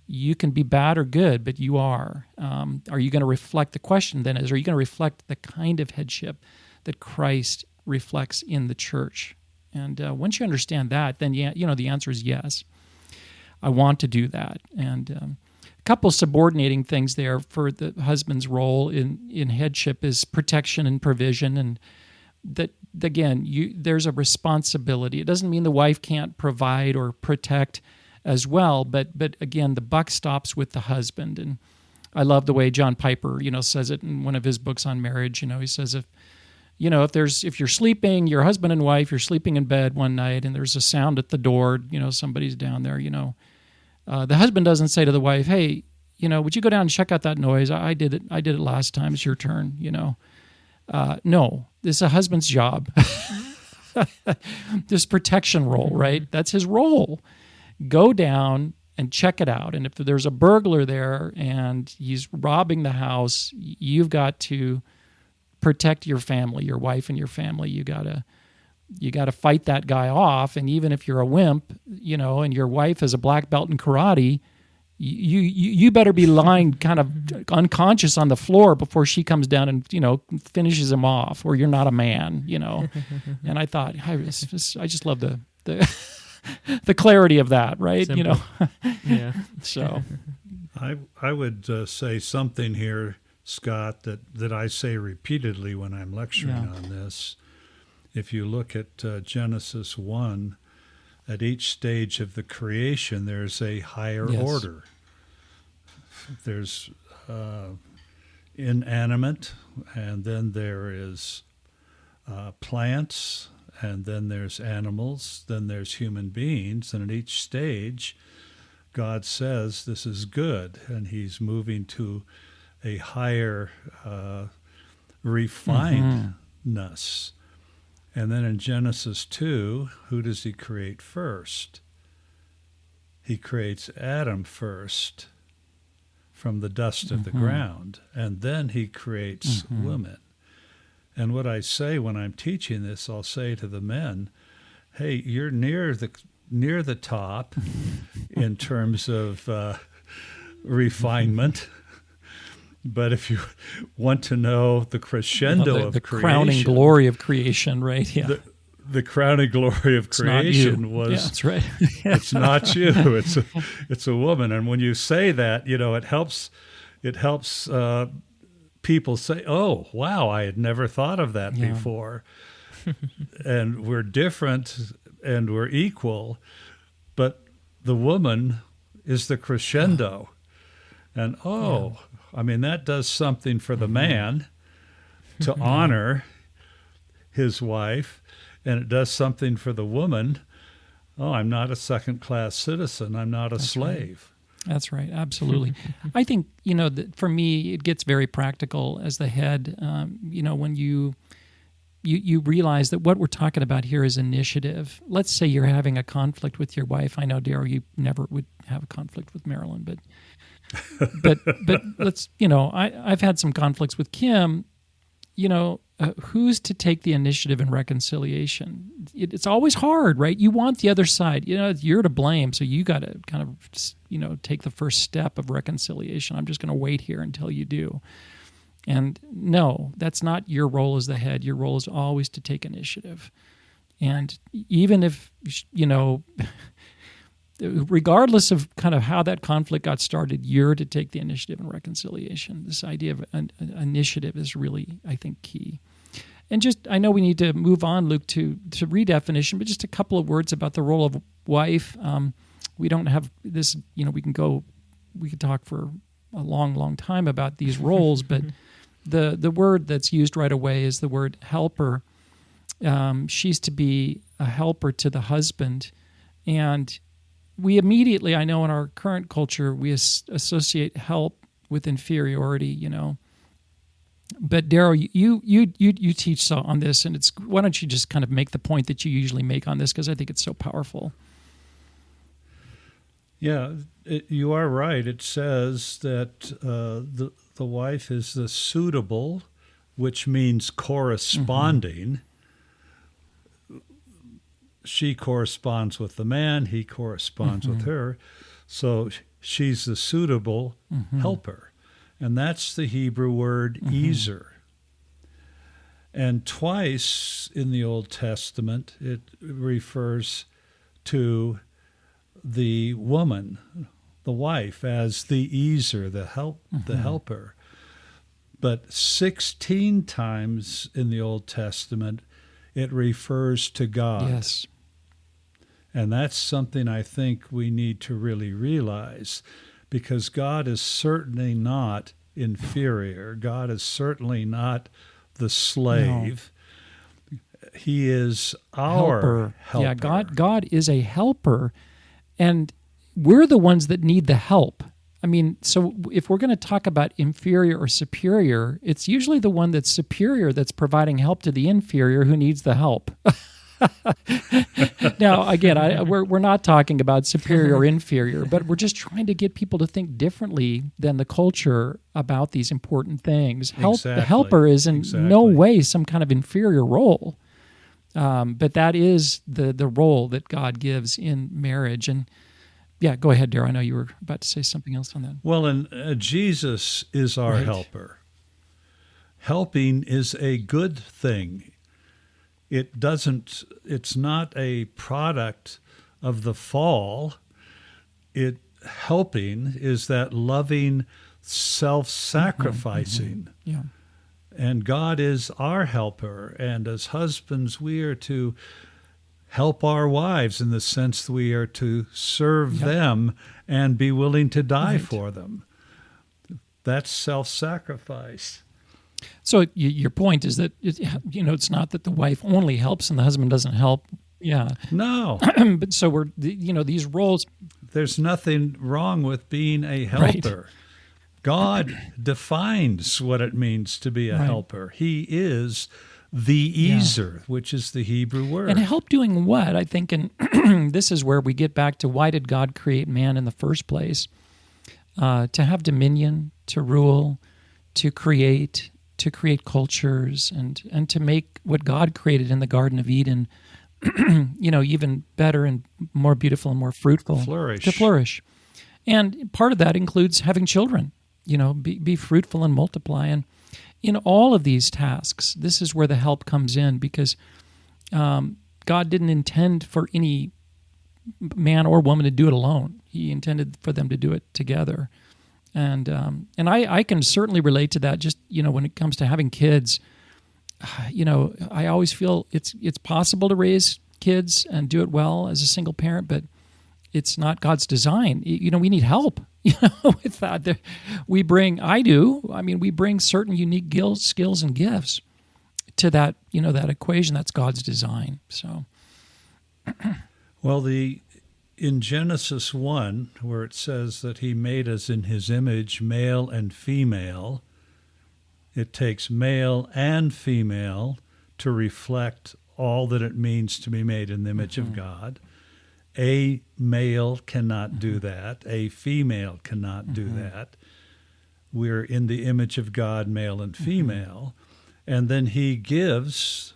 You can be bad or good, but you are. Are you going to reflect, the question then is, are you going to reflect the kind of headship that Christ reflects in the church? And once you understand that, then the answer is yes. I want to do that. And a couple subordinating things there for the husband's role in headship is protection and provision. And that, again, there's a responsibility. It doesn't mean the wife can't provide or protect as well, but again, the buck stops with the husband. And I love the way John Piper, says it in one of his books on marriage. He says if you're sleeping, your husband and wife, you're sleeping in bed one night and there's a sound at the door, somebody's down there, the husband doesn't say to the wife, hey, would you go down and check out that noise? I did it last time. It's your turn, No, this is a husband's job. This protection role, right? That's his role. Go down and check it out. And if there's a burglar there and he's robbing the house, you've got to protect your family, your wife and your family. You got to fight that guy off. And even if you're a wimp, and your wife is a black belt in karate, you better be lying kind of unconscious on the floor before she comes down and, finishes him off, or you're not a man, And I thought, I just love the the clarity of that, right? Simple. Yeah. So I would say something here, Scott, that I say repeatedly when I'm lecturing on this. If you look at Genesis 1, at each stage of the creation, there's a higher order. There's inanimate, and then there is plants, and then there's animals, then there's human beings, and at each stage, God says this is good, and he's moving to a higher refinedness. And then in Genesis 2, who does he create first? He creates Adam first from the dust of the ground, and then he creates woman. And what I say when I'm teaching this, I'll say to the men, hey, you're near the top in terms of refinement. But if you want to know the crescendo of the creation, crowning glory of creation, right? Yeah. The crowning glory of creation was, that's right. it's not you, it's a woman. And when you say that, it helps people say, oh, wow, I had never thought of that before. And we're different and we're equal, but the woman is the crescendo. And that does something for the man to honor his wife, and it does something for the woman. Oh, I'm not a second-class citizen. I'm not a slave. Right. That's right. Absolutely. I think, that for me, it gets very practical as the head. When you realize that what we're talking about here is initiative. Let's say you're having a conflict with your wife. I know, Darryl, you never would have a conflict with Marilyn, but let's, I've had some conflicts with Kim. Who's to take the initiative in reconciliation? It's always hard, right? You want the other side. You're to blame, so you got to kind of, take the first step of reconciliation. I'm just going to wait here until you do. And no, that's not your role as the head. Your role is always to take initiative. And even if, regardless of kind of how that conflict got started, you're to take the initiative in reconciliation. This idea of an initiative is really, I think, key. And I know we need to move on, Luke, to redefinition, but just a couple of words about the role of wife. We don't have this, we could talk for a long, long time about these roles, but the word that's used right away is the word helper. She's to be a helper to the husband. And we immediately, I know in our current culture, we associate help with inferiority, But Darryl, you teach on this, and why don't you just kind of make the point that you usually make on this, because I think it's so powerful. Yeah, you are right. It says that the wife is the suitable, which means corresponding. She corresponds with the man, he corresponds with her. So she's the suitable helper. And that's the Hebrew word ezer. And twice in the Old Testament, it refers to the woman, the wife, as the ezer, the helper. But 16 times in the Old Testament, it refers to God. Yes. And that's something I think we need to really realize, because God is certainly not inferior. God is certainly not the slave. No. He is our helper. Yeah, God is a helper, and we're the ones that need the help. I mean, so if we're going to talk about inferior or superior, it's usually the one that's superior that's providing help to the inferior who needs the help. Now, again, we're not talking about superior or inferior, but we're just trying to get people to think differently than the culture about these important things. The helper is in no way some kind of inferior role, but that is the role that God gives in marriage. And yeah, go ahead, Darryl. I know you were about to say something else on that. Well, and Jesus is our helper. Helping is a good thing. It's not a product of the fall, helping is that loving, self-sacrificing. Yeah. And God is our helper. And as husbands, we are to help our wives in the sense that we are to serve them and be willing to die for them. That's self-sacrifice. So your point is that it's not that the wife only helps and the husband doesn't help. Yeah. No. But so we're these roles. There's nothing wrong with being a helper. Right. God defines what it means to be a helper. He is the ezer, which is the Hebrew word. And help doing what? I think, and this is where we get back to why did God create man in the first place? To have dominion, to rule, to create cultures, and to make what God created in the Garden of Eden, even better and more beautiful and more fruitful. To flourish. And part of that includes having children, be fruitful and multiply. And in all of these tasks, this is where the help comes in, because God didn't intend for any man or woman to do it alone. He intended for them to do it together. And I can certainly relate to that. Just when it comes to having kids, I always feel it's possible to raise kids and do it well as a single parent, but it's not God's design. We need help. With that, we bring certain unique skills and gifts to that. That equation. That's God's design. So, well, in Genesis 1, where it says that He made us in His image, male and female, it takes male and female to reflect all that it means to be made in the image of God. A male cannot do that. A female cannot do that. We're in the image of God, male and female. And then He gives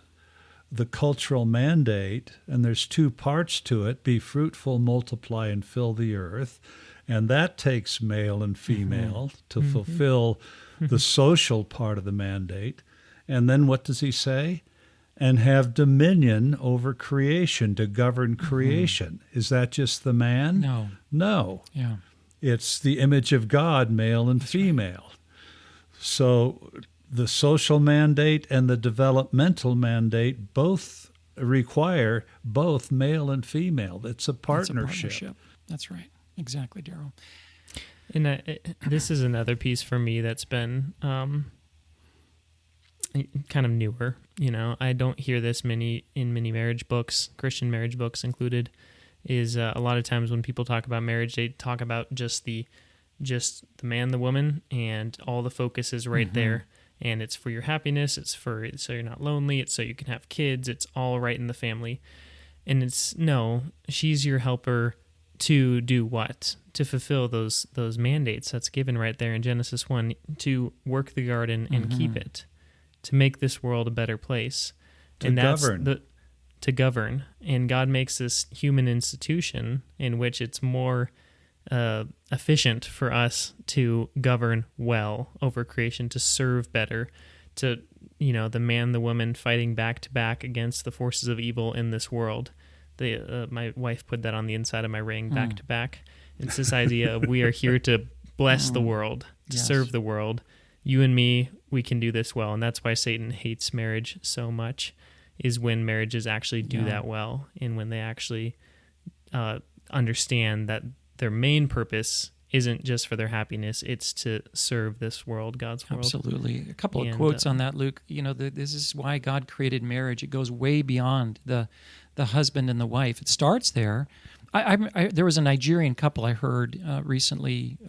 the cultural mandate, and there's two parts to it: be fruitful, multiply, and fill the earth. And that takes male and female to fulfill the social part of the mandate. And then what does He say? And have dominion over creation, to govern creation. Is that just the man? No. Yeah. It's the image of God, male and female. Right. So the social mandate and the developmental mandate both require both male and female. It's a partnership. That's right. Exactly, Darryl. And this is another piece for me that's been kind of newer. I don't hear this in many marriage books, Christian marriage books included. Is a lot of times when people talk about marriage, they talk about just the man, the woman, and all the focus is right there. And it's for your happiness. It's so you're not lonely. It's so you can have kids. It's all right in the family. And she's your helper to do what? To fulfill those mandates that's given right there in Genesis 1, to work the garden and keep it, to make this world a better place. To govern. To govern. And God makes this human institution in which it's more efficient for us to govern well over creation, to serve better, to, the man, the woman fighting back to back against the forces of evil in this world. My wife put that on the inside of my ring, back to back. It's this idea of we are here to bless the world, to serve the world. You and me, we can do this well. And that's why Satan hates marriage so much, is when marriages actually do that well, and when they actually understand that their main purpose isn't just for their happiness, it's to serve this world, God's world. Absolutely. A couple of quotes on that, Luke. This is why God created marriage. It goes way beyond the husband and the wife. It starts there. There was a Nigerian couple I heard recently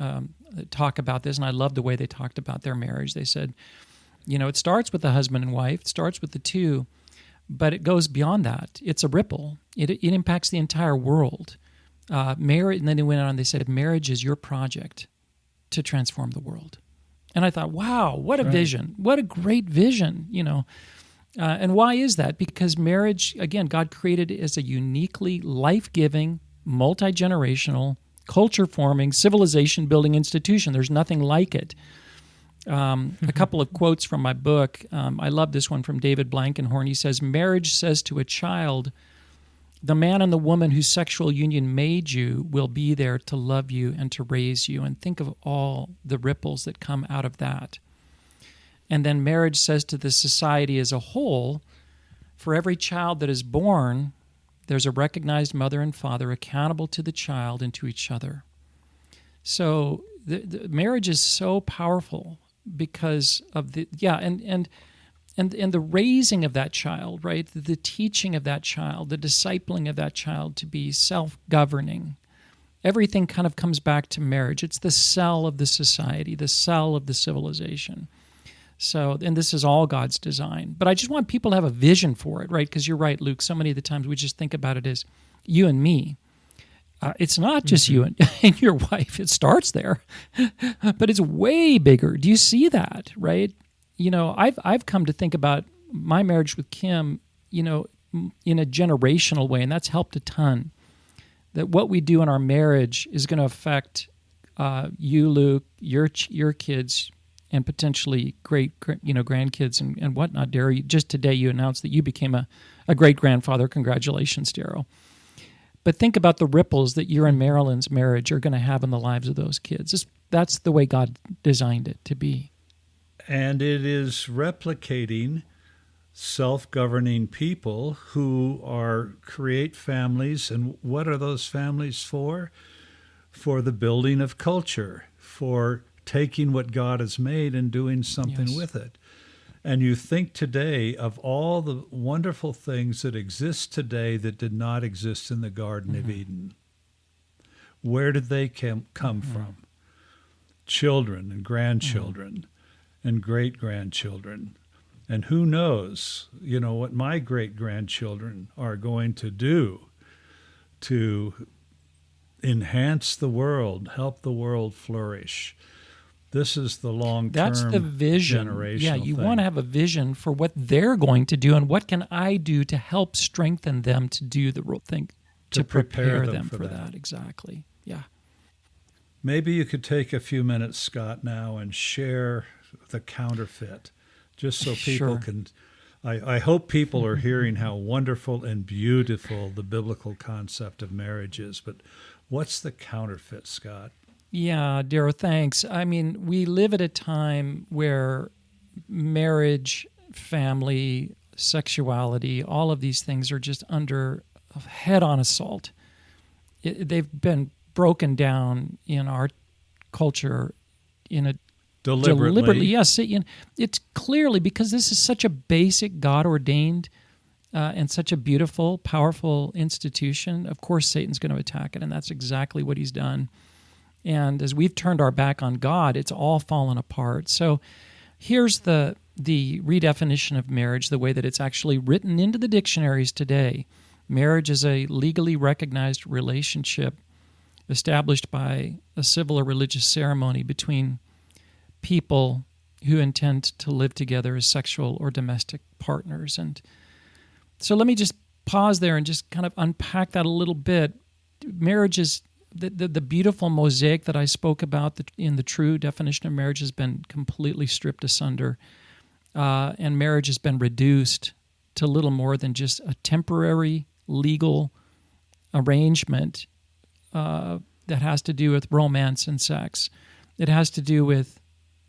talk about this, and I loved the way they talked about their marriage. They said, it starts with the husband and wife, it starts with the two, but it goes beyond that. It's a ripple. It impacts the entire world. Marriage, and then they went on, they said, marriage is your project to transform the world. And I thought, wow, what a vision. What a great vision, And why is that? Because marriage, again, God created it as a uniquely life-giving, multi-generational, culture-forming, civilization-building institution. There's nothing like it. A couple of quotes from my book. I love this one from David Blankenhorn. He says, marriage says to a child, The man and the woman whose sexual union made you will be there to love you and to raise you. And think of all the ripples that come out of that. And then marriage says to the society as a whole, for every child that is born, there's a recognized mother and father accountable to the child and to each other. So the marriage is so powerful because of the and the raising of that child, right? The teaching of that child, the discipling of that child to be self-governing. Everything kind of comes back to marriage. It's the cell of the society, the cell of the civilization. So, and this is all God's design. But I just want people to have a vision for it, right? Because you're right, Luke. So many of the times we just think about it as you and me. It's not just you and your wife. It starts there, but it's way bigger. Do you see that, right? You know, I've come to think about my marriage with Kim, you know, in a generational way, and that's helped a ton. That what we do in our marriage is going to affect you, Luke, your kids, and potentially grandkids and whatnot. Darrow, just today you announced that you became a great-grandfather. Congratulations, Darrow. But think about the ripples that your and Marilyn's marriage are going to have in the lives of those kids. That's the way God designed it to be. And it is replicating self-governing people who create families. And what are those families for? For the building of culture, for taking what God has made and doing something with it. And you think today of all the wonderful things that exist today that did not exist in the Garden of Eden. Where did they come from? Children and grandchildren and great-grandchildren. And who knows, you know, what my great-grandchildren are going to do to enhance the world, help the world flourish. This is the long-term That's the vision. generational you thing. want to have a vision for what they're going to do and what can I do to help strengthen them to do the real thing, to prepare them for that. Exactly. Yeah. Maybe you could take a few minutes, Scott, now and share the counterfeit, just so people can... I hope people are hearing how wonderful and beautiful the biblical concept of marriage is, but what's the counterfeit, Scott? Yeah, Darrow, thanks. I mean, we live at a time where marriage, family, sexuality, all of these things are just under head-on assault. They've been broken down in our culture in a deliberately. Yes, it's clearly because this is such a basic God-ordained and such a beautiful, powerful institution. Of course, Satan's going to attack it, and that's exactly what he's done. And as we've turned our back on God, it's all fallen apart. So here's the redefinition of marriage, the way that it's actually written into the dictionaries today. Marriage is a legally recognized relationship established by a civil or religious ceremony between people who intend to live together as sexual or domestic partners. And so let me just pause there and just kind of unpack that a little bit. Marriage is the beautiful mosaic that I spoke about in the true definition of marriage has been completely stripped asunder, and marriage has been reduced to little more than just a temporary legal arrangement that has to do with romance and sex. It has to do with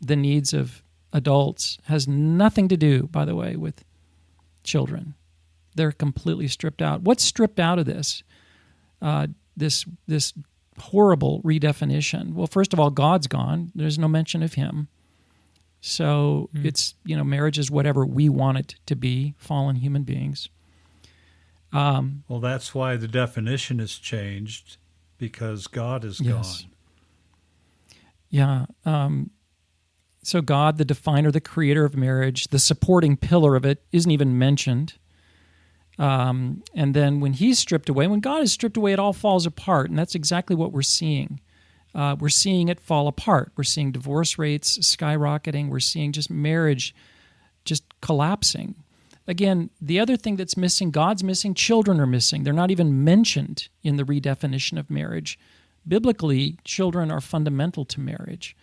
the needs of adults. Has nothing to do, by the way, with children. They're completely stripped out. What's stripped out of this? This horrible redefinition. Well, first of all, God's gone. There's no mention of him. So it's, marriage is whatever we want it to be, fallen human beings. Well, that's why the definition is changed, because God is gone. Yeah. So God, the definer, the creator of marriage, the supporting pillar of it, isn't even mentioned. And then when he's stripped away, when God is stripped away, it all falls apart. And that's exactly what we're seeing. We're seeing it fall apart. We're seeing divorce rates skyrocketing. We're seeing just marriage just collapsing. Again, the other thing that's missing, God's missing, children are missing. They're not even mentioned in the redefinition of marriage. Biblically, children are fundamental to marriage.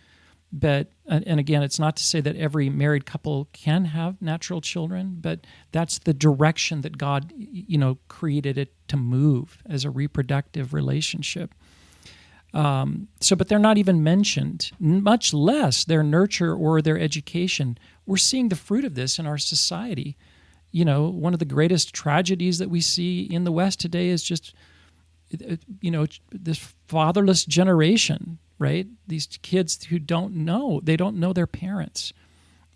But and again, it's not to say that every married couple can have natural children, but that's the direction that God, created it to move as a reproductive relationship. But they're not even mentioned, much less their nurture or their education. We're seeing the fruit of this in our society. One of the greatest tragedies that we see in the West today is just, this fatherless generation, right? These kids who don't know their parents.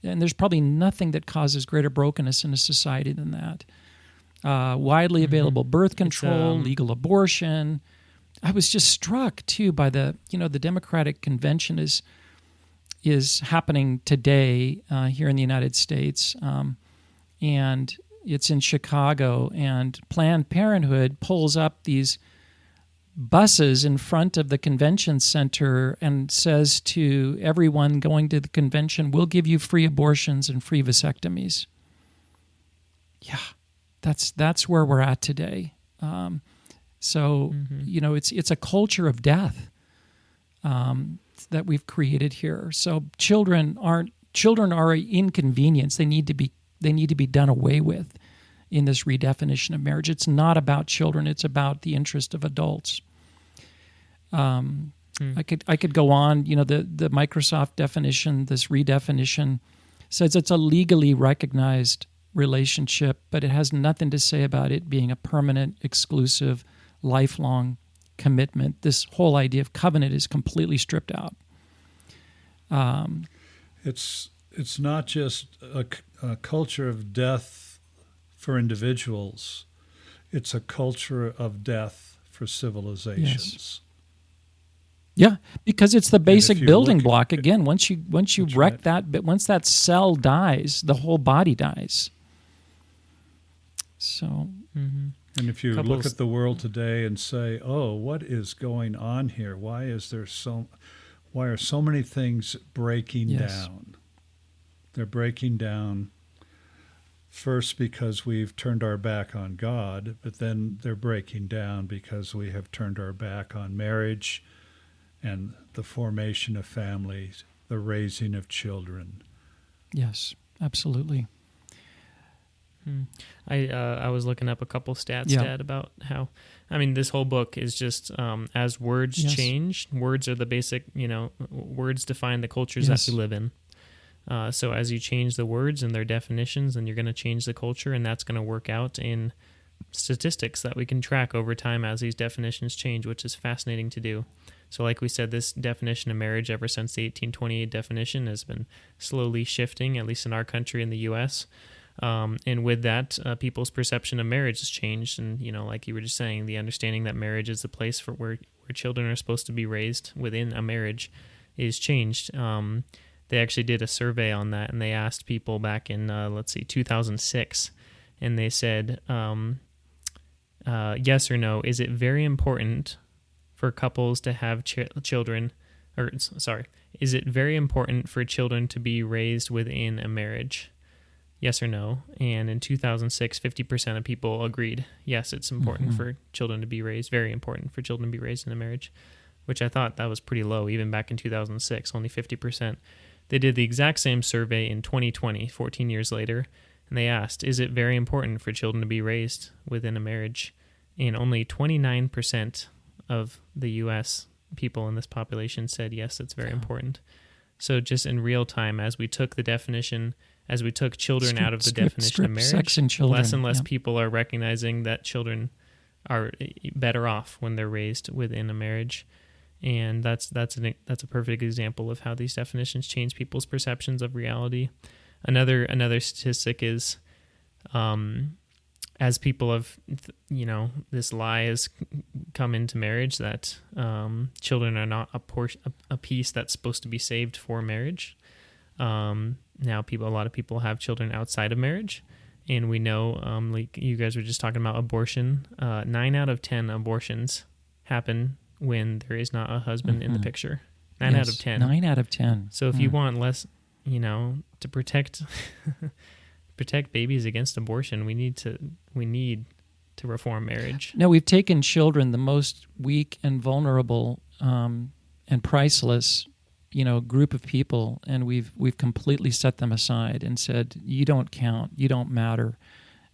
And there's probably nothing that causes greater brokenness in a society than that. Widely available birth control, legal abortion. I was just struck too by the Democratic convention is happening today here in the United States, and it's in Chicago. And Planned Parenthood pulls up these buses in front of the convention center and says to everyone going to the convention, "We'll give you free abortions and free vasectomies." Yeah, that's where we're at today. It's a culture of death that we've created here. So children are an inconvenience. They need to be done away with in this redefinition of marriage. It's not about children. It's about the interest of adults. I could go on. The Microsoft definition, this redefinition, says it's a legally recognized relationship, but it has nothing to say about it being a permanent, exclusive, lifelong commitment. This whole idea of covenant is completely stripped out. It's not just a culture of death for individuals. It's a culture of death for civilizations. Yes. Yeah, because it's the basic building block. Again, once you wreck right. that, but once that cell dies, the whole body dies. So, and if you look at the world today and say, "Oh, what is going on here? Why are so many things breaking down?" They're breaking down first because we've turned our back on God, but then they're breaking down because we have turned our back on marriage and the formation of families, the raising of children. Yes, absolutely. I was looking up a couple stats, Dad, about how, this whole book is just as words change, words are the basic, words define the cultures that we live in. So as you change the words and their definitions, then you're going to change the culture, and that's going to work out in statistics that we can track over time as these definitions change, which is fascinating to do. So like we said, this definition of marriage ever since the 1828 definition has been slowly shifting, at least in our country in the U.S., and with that, people's perception of marriage has changed. And, like you were just saying, the understanding that marriage is the place for where children are supposed to be raised within a marriage is changed. They actually did a survey on that, and they asked people back in, 2006, and they said, yes or no, is it very important for couples to have children, is it very important for children to be raised within a marriage? Yes or no? And in 2006, 50% of people agreed, yes, it's important for children to be raised, very important for children to be raised in a marriage, which I thought that was pretty low, even back in 2006, only 50%. They did the exact same survey in 2020, 14 years later, and they asked, is it very important for children to be raised within a marriage? And only 29% of the U.S. people in this population said, yes, it's very important. So just in real time, as we took the definition, as we took children out of the definition of marriage, less and less people are recognizing that children are better off when they're raised within a marriage. And that's a perfect example of how these definitions change people's perceptions of reality. Another statistic is, as people have, this lie has come into marriage that children are not a piece that's supposed to be saved for marriage. Now a lot of people have children outside of marriage, and we know, like you guys were just talking about abortion, 9 out of 10 abortions happen when there is not a husband in the picture. 9 out of 10. 9 out of 10. So if you want less, to protect babies against abortion, we need to reform marriage. No, we've taken children, the most weak and vulnerable and priceless, group of people, and we've completely set them aside and said, you don't count, you don't matter.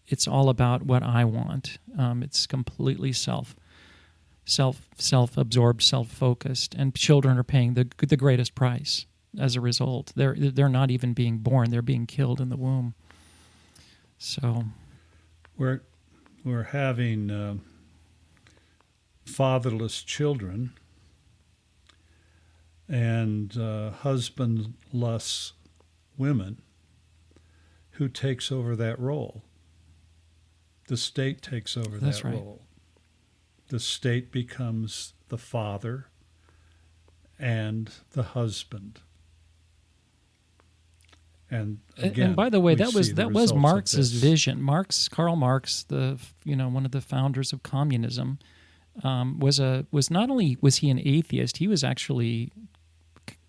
It's all about what I want. It's completely self-absorbed, self-focused, and children are paying the greatest price as a result. They're not even being born; they're being killed in the womb. So, we're having fatherless children and husbandless women. Who takes over that role? The state takes over That's that right. role. The state becomes the father and the husband. And again, and by the way, we that was see the Marx's results of this. vision. Karl Marx, one of the founders of communism, was not only was he an atheist, he was actually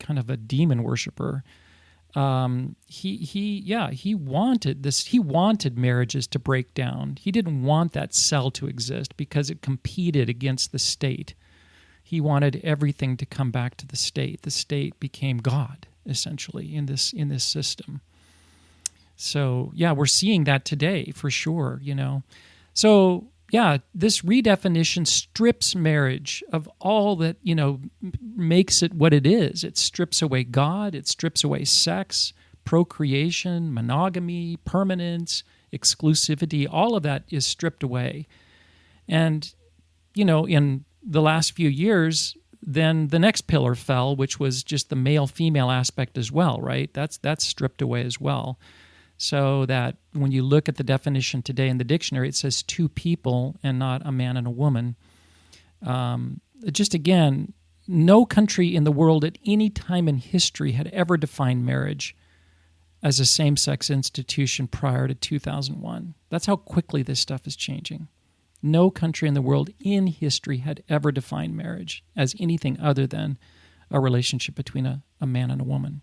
kind of a demon worshiper. He wanted this. He wanted marriages to break down. He didn't want that cell to exist because it competed against the state. He wanted everything to come back to the state. The state became God, essentially, in this system. So we're seeing that today for sure. So this redefinition strips marriage of all that makes it what it is. It strips away God. It strips away sex, procreation, monogamy, permanence, exclusivity. All of that is stripped away. And in the last few years, then the next pillar fell, which was just the male-female aspect as well, right? That's stripped away as well. So that when you look at the definition today in the dictionary, it says two people and not a man and a woman. Just again, no country in the world at any time in history had ever defined marriage as a same-sex institution prior to 2001. That's how quickly this stuff is changing. No country in the world in history had ever defined marriage as anything other than a relationship between a man and a woman.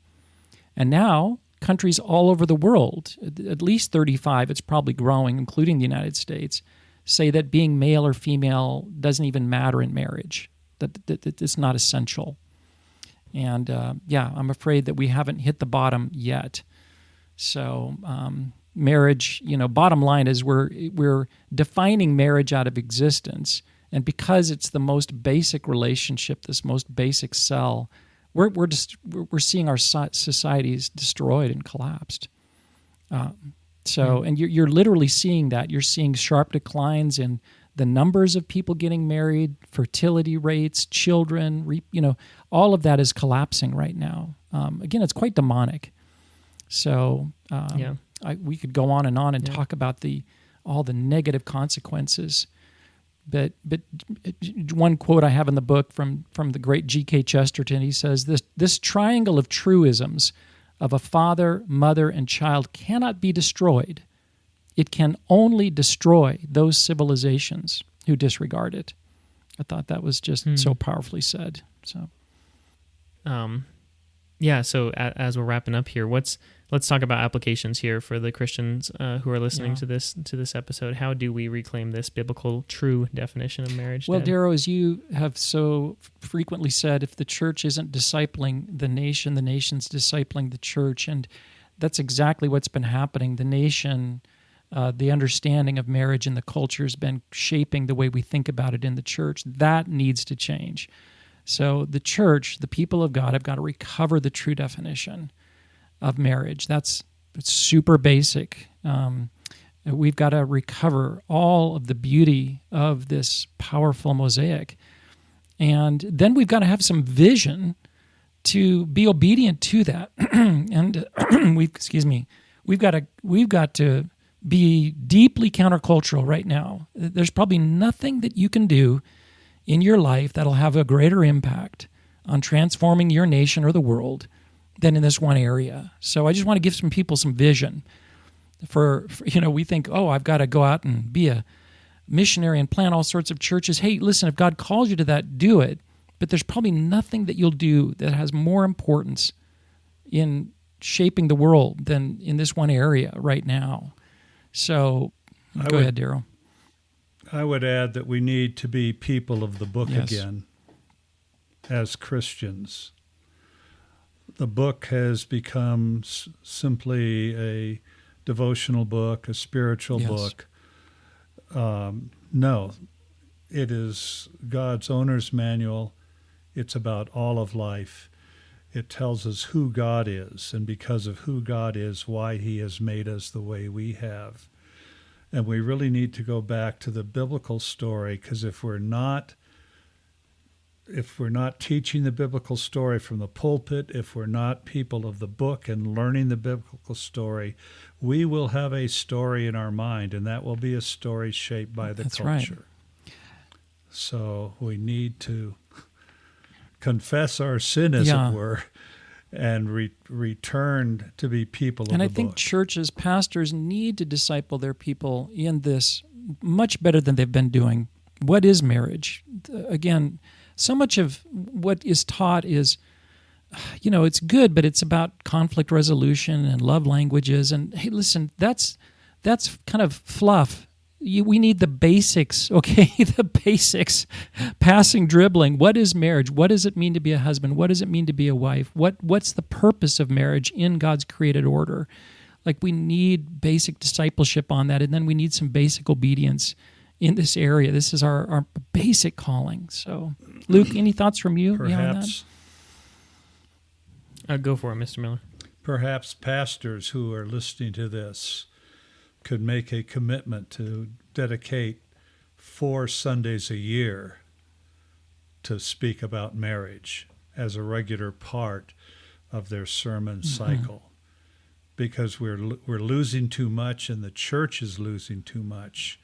And now, countries all over the world, at least 35, it's probably growing, including the United States, say that being male or female doesn't even matter in marriage, that it's not essential. And I'm afraid that we haven't hit the bottom yet. So marriage, bottom line is we're defining marriage out of existence, and because it's the most basic relationship, this most basic cell, we're seeing our societies destroyed and collapsed. And you're literally seeing that. You're seeing sharp declines in the numbers of people getting married, fertility rates, children. All of that is collapsing right now. Again, it's quite demonic. So we could go on and talk about all the negative consequences. But one quote I have in the book from the great G.K. Chesterton, he says, this triangle of truisms of a father, mother, and child cannot be destroyed. It can only destroy those civilizations who disregard it. I thought that was just so powerfully said. So, So as we're wrapping up here, let's talk about applications here for the Christians who are listening to this episode. How do we reclaim this biblical true definition of marriage? Well, Darrow, as you have so frequently said, if the church isn't discipling the nation's discipling the church, and that's exactly what's been happening. The nation, the understanding of marriage in the culture has been shaping the way we think about it in the church. That needs to change. So the church, the people of God, have got to recover the true definition of marriage. It's super basic. We've got to recover all of the beauty of this powerful mosaic. And then we've got to have some vision to be obedient to that. And we've got to be deeply countercultural right now. There's probably nothing that you can do in your life that'll have a greater impact on transforming your nation or the world than in this one area. So I just want to give some people some vision. For we think, I've got to go out and be a missionary and plant all sorts of churches. Hey, listen, if God calls you to that, do it. But there's probably nothing that you'll do that has more importance in shaping the world than in this one area right now. So go ahead, Darryl. I would add that we need to be people of the book again as Christians. the book has become simply a devotional book, a spiritual book. No, it is God's owner's manual. It's about all of life. It tells us who God is, and because of who God is, why he has made us the way we have. And we really need to go back to the biblical story, because if we're not teaching the biblical story from the pulpit, if we're not people of the book and learning the biblical story, we will have a story in our mind, and that will be a story shaped by the culture. Right. So we need to confess our sin, as it were, and return to be people of the book. And I think churches, pastors need to disciple their people in this much better than they've been doing. What is marriage? Again, so much of what is taught is, it's good, but it's about conflict resolution and love languages. And hey, listen, that's kind of fluff. We need the basics, okay? The basics. Passing, dribbling. What is marriage? What does it mean to be a husband? What does it mean to be a wife? What's the purpose of marriage in God's created order? Like, we need basic discipleship on that, and then we need some basic obedience in this area. This is our basic calling. So, Luke, any thoughts from you? Perhaps. Go for it, Mr. Miller. Perhaps pastors who are listening to this could make a commitment to dedicate 4 Sundays a year to speak about marriage as a regular part of their sermon cycle, because we're losing too much, and the church is losing too much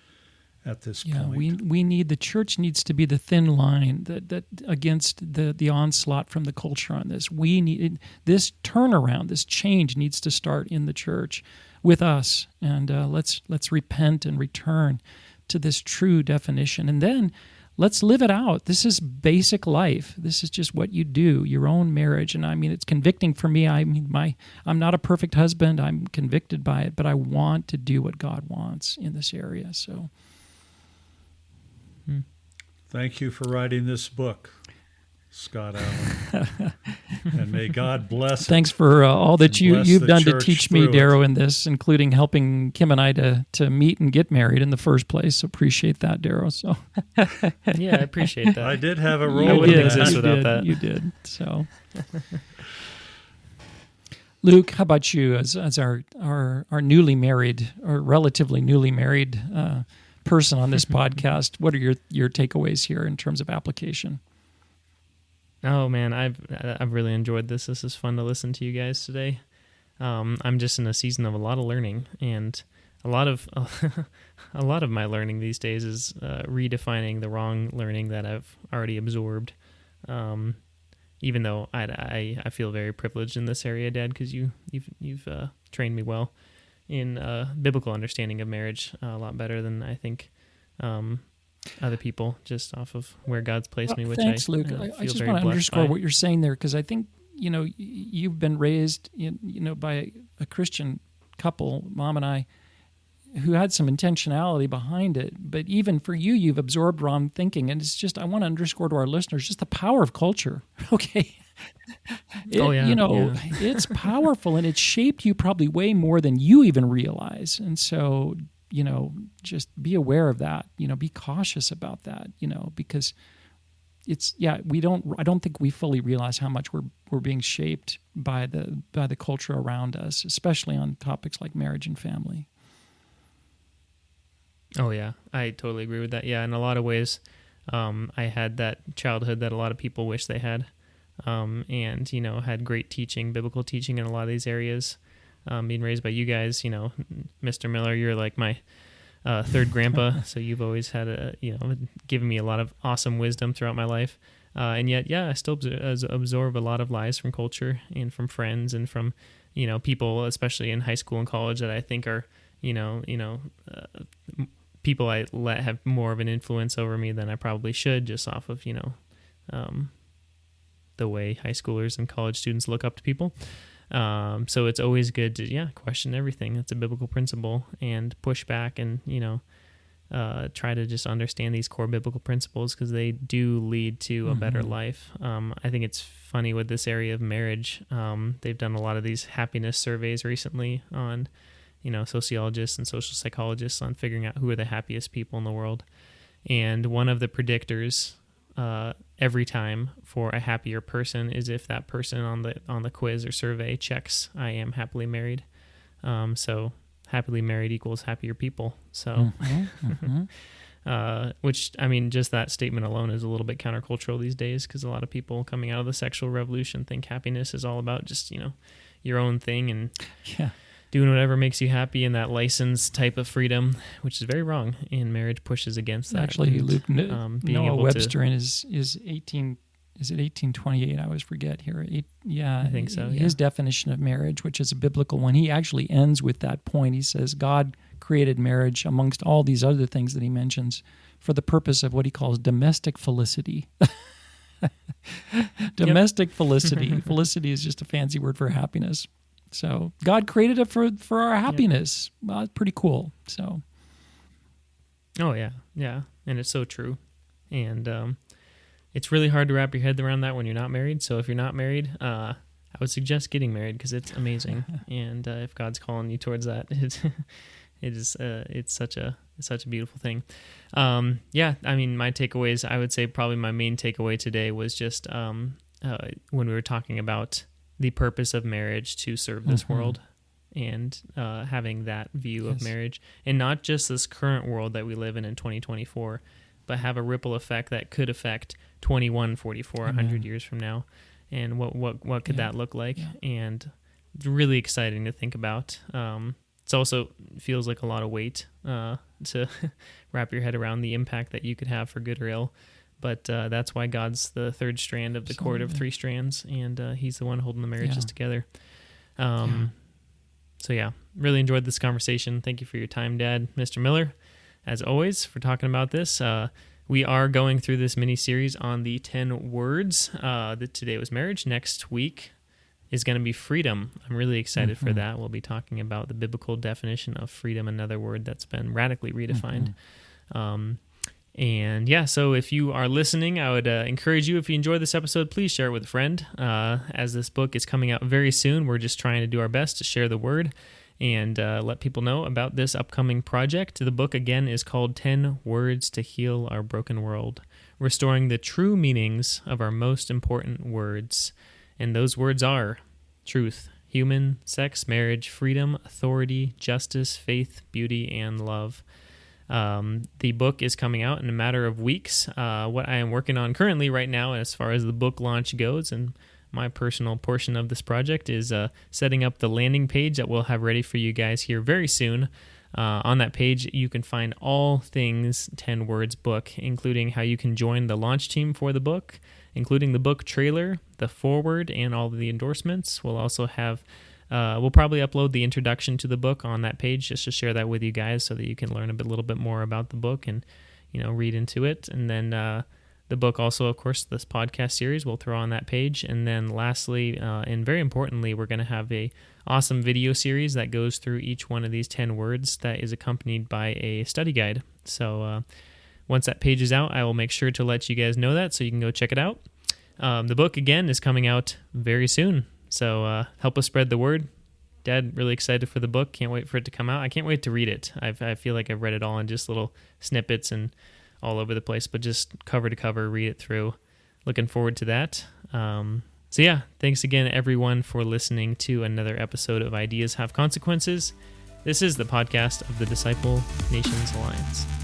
at this point. The church needs to be the thin line that against the onslaught from the culture on this. We need this turnaround, this change needs to start in the church with us, and let's repent and return to this true definition, and then let's live it out. This is basic life. This is just what you do, your own marriage. And I mean, it's convicting for me. I'm not a perfect husband. I'm convicted by it, but I want to do what God wants in this area. So, thank you for writing this book, Scott Allen. And may God bless it. Thanks for all that you've done to teach me, Darrow, it. in this, including helping Kim and I to meet and get married in the first place. So appreciate that, Darrow. So yeah, I appreciate that. I did have a role. I wouldn't in that. exist without that. You did. So, Luke, how about you as our newly married or relatively newly married person on this podcast? What are your takeaways here in terms of application? Oh man, I've really enjoyed this. This is fun to listen to you guys today. I'm just in a season of a lot of learning, and a lot of my learning these days is redefining the wrong learning that I've already absorbed. Even though I feel very privileged in this area, Dad, because you've trained me well in biblical understanding of marriage, a lot better than I think other people, just off of where God's placed me. Which thanks, Luke. I just want to underscore what you're saying there, because I think you've been raised by a Christian couple, Mom and I, who had some intentionality behind it. But even for you, you've absorbed wrong thinking, and it's just, I want to underscore to our listeners just the power of culture. Okay. It's powerful, and it's shaped you probably way more than you even realize. And so, just be aware of that, be cautious about that, because I don't think we fully realize how much we're being shaped by the culture around us, especially on topics like marriage and family. Oh yeah, I totally agree with that. Yeah, in a lot of ways, I had that childhood that a lot of people wish they had, and had great teaching, biblical teaching in a lot of these areas. Being raised by you guys, Mr. Miller, you're like my third grandpa, so you've always had given me a lot of awesome wisdom throughout my life. And yet, I still absorb a lot of lies from culture and from friends and from people, especially in high school and college, that I think are people I let have more of an influence over me than I probably should, just off of the way high schoolers and college students look up to people. So it's always good to question everything. That's a biblical principle, and push back and try to just understand these core biblical principles, because they do lead to a better life. I think it's funny with this area of marriage. They've done a lot of these happiness surveys recently on, sociologists and social psychologists on figuring out who are the happiest people in the world. And one of the predictors every time for a happier person is if that person on the quiz or survey checks, I am happily married. So happily married equals happier people. So, which, I mean, just that statement alone is a little bit countercultural these days, because a lot of people coming out of the sexual revolution think happiness is all about just, your own thing and doing whatever makes you happy, and that license type of freedom, which is very wrong. And marriage pushes against that. Actually, Luke, Noah Webster in his 1828? I always forget here. I think so. His definition of marriage, which is a biblical one, he actually ends with that point. He says God created marriage amongst all these other things that he mentions for the purpose of what he calls domestic felicity. Domestic felicity. Felicity is just a fancy word for happiness. So God created it for our happiness. Well, it's pretty cool. So. Oh yeah, and it's so true, and it's really hard to wrap your head around that when you're not married. So if you're not married, I would suggest getting married, because it's amazing. And if God's calling you towards that, it's such a beautiful thing. I mean, my takeaways, I would say probably my main takeaway today was just when we were talking about the purpose of marriage to serve this world, and having that view of marriage, and not just this current world that we live in 2024, but have a ripple effect that could affect 2144 100 years from now. And what could that look like? And it's really exciting to think about. It also feels like a lot of weight to wrap your head around the impact that you could have for good or ill. But that's why God's the third strand of the cord of three strands, and he's the one holding the marriages together. So really enjoyed this conversation. Thank you for your time, Dad. Mr. Miller, as always, for talking about this. We are going through this mini-series on the 10 words. Today was marriage. Next week is going to be freedom. I'm really excited for that. We'll be talking about the biblical definition of freedom, another word that's been radically redefined. So if you are listening, I would encourage you, if you enjoyed this episode, please share it with a friend. As this book is coming out very soon, we're just trying to do our best to share the word and let people know about this upcoming project. The book, again, is called 10 Words to Heal Our Broken World, restoring the true meanings of our most important words. And those words are truth, human, sex, marriage, freedom, authority, justice, faith, beauty, and love. The book is coming out in a matter of weeks. What I am working on currently right now, as far as the book launch goes, and my personal portion of this project, is setting up the landing page that we'll have ready for you guys here very soon. On that page, you can find all things 10 Words book, including how you can join the launch team for the book, including the book trailer, the foreword, and all of the endorsements. We'll also have we'll probably upload the introduction to the book on that page, just to share that with you guys, so that you can learn a little bit more about the book and read into it. And then the book also, of course, this podcast series we'll throw on that page. And then lastly, and very importantly, we're going to have a awesome video series that goes through each one of these 10 words that is accompanied by a study guide. So once that page is out, I will make sure to let you guys know that, so you can go check it out. The book, again, is coming out very soon. So help us spread the word. Dad, really excited for the book. Can't wait for it to come out. I can't wait to read it. I feel like I've read it all in just little snippets and all over the place, but just cover to cover, read it through. Looking forward to that. Thanks again, everyone, for listening to another episode of Ideas Have Consequences. This is the podcast of the Disciple Nations Alliance.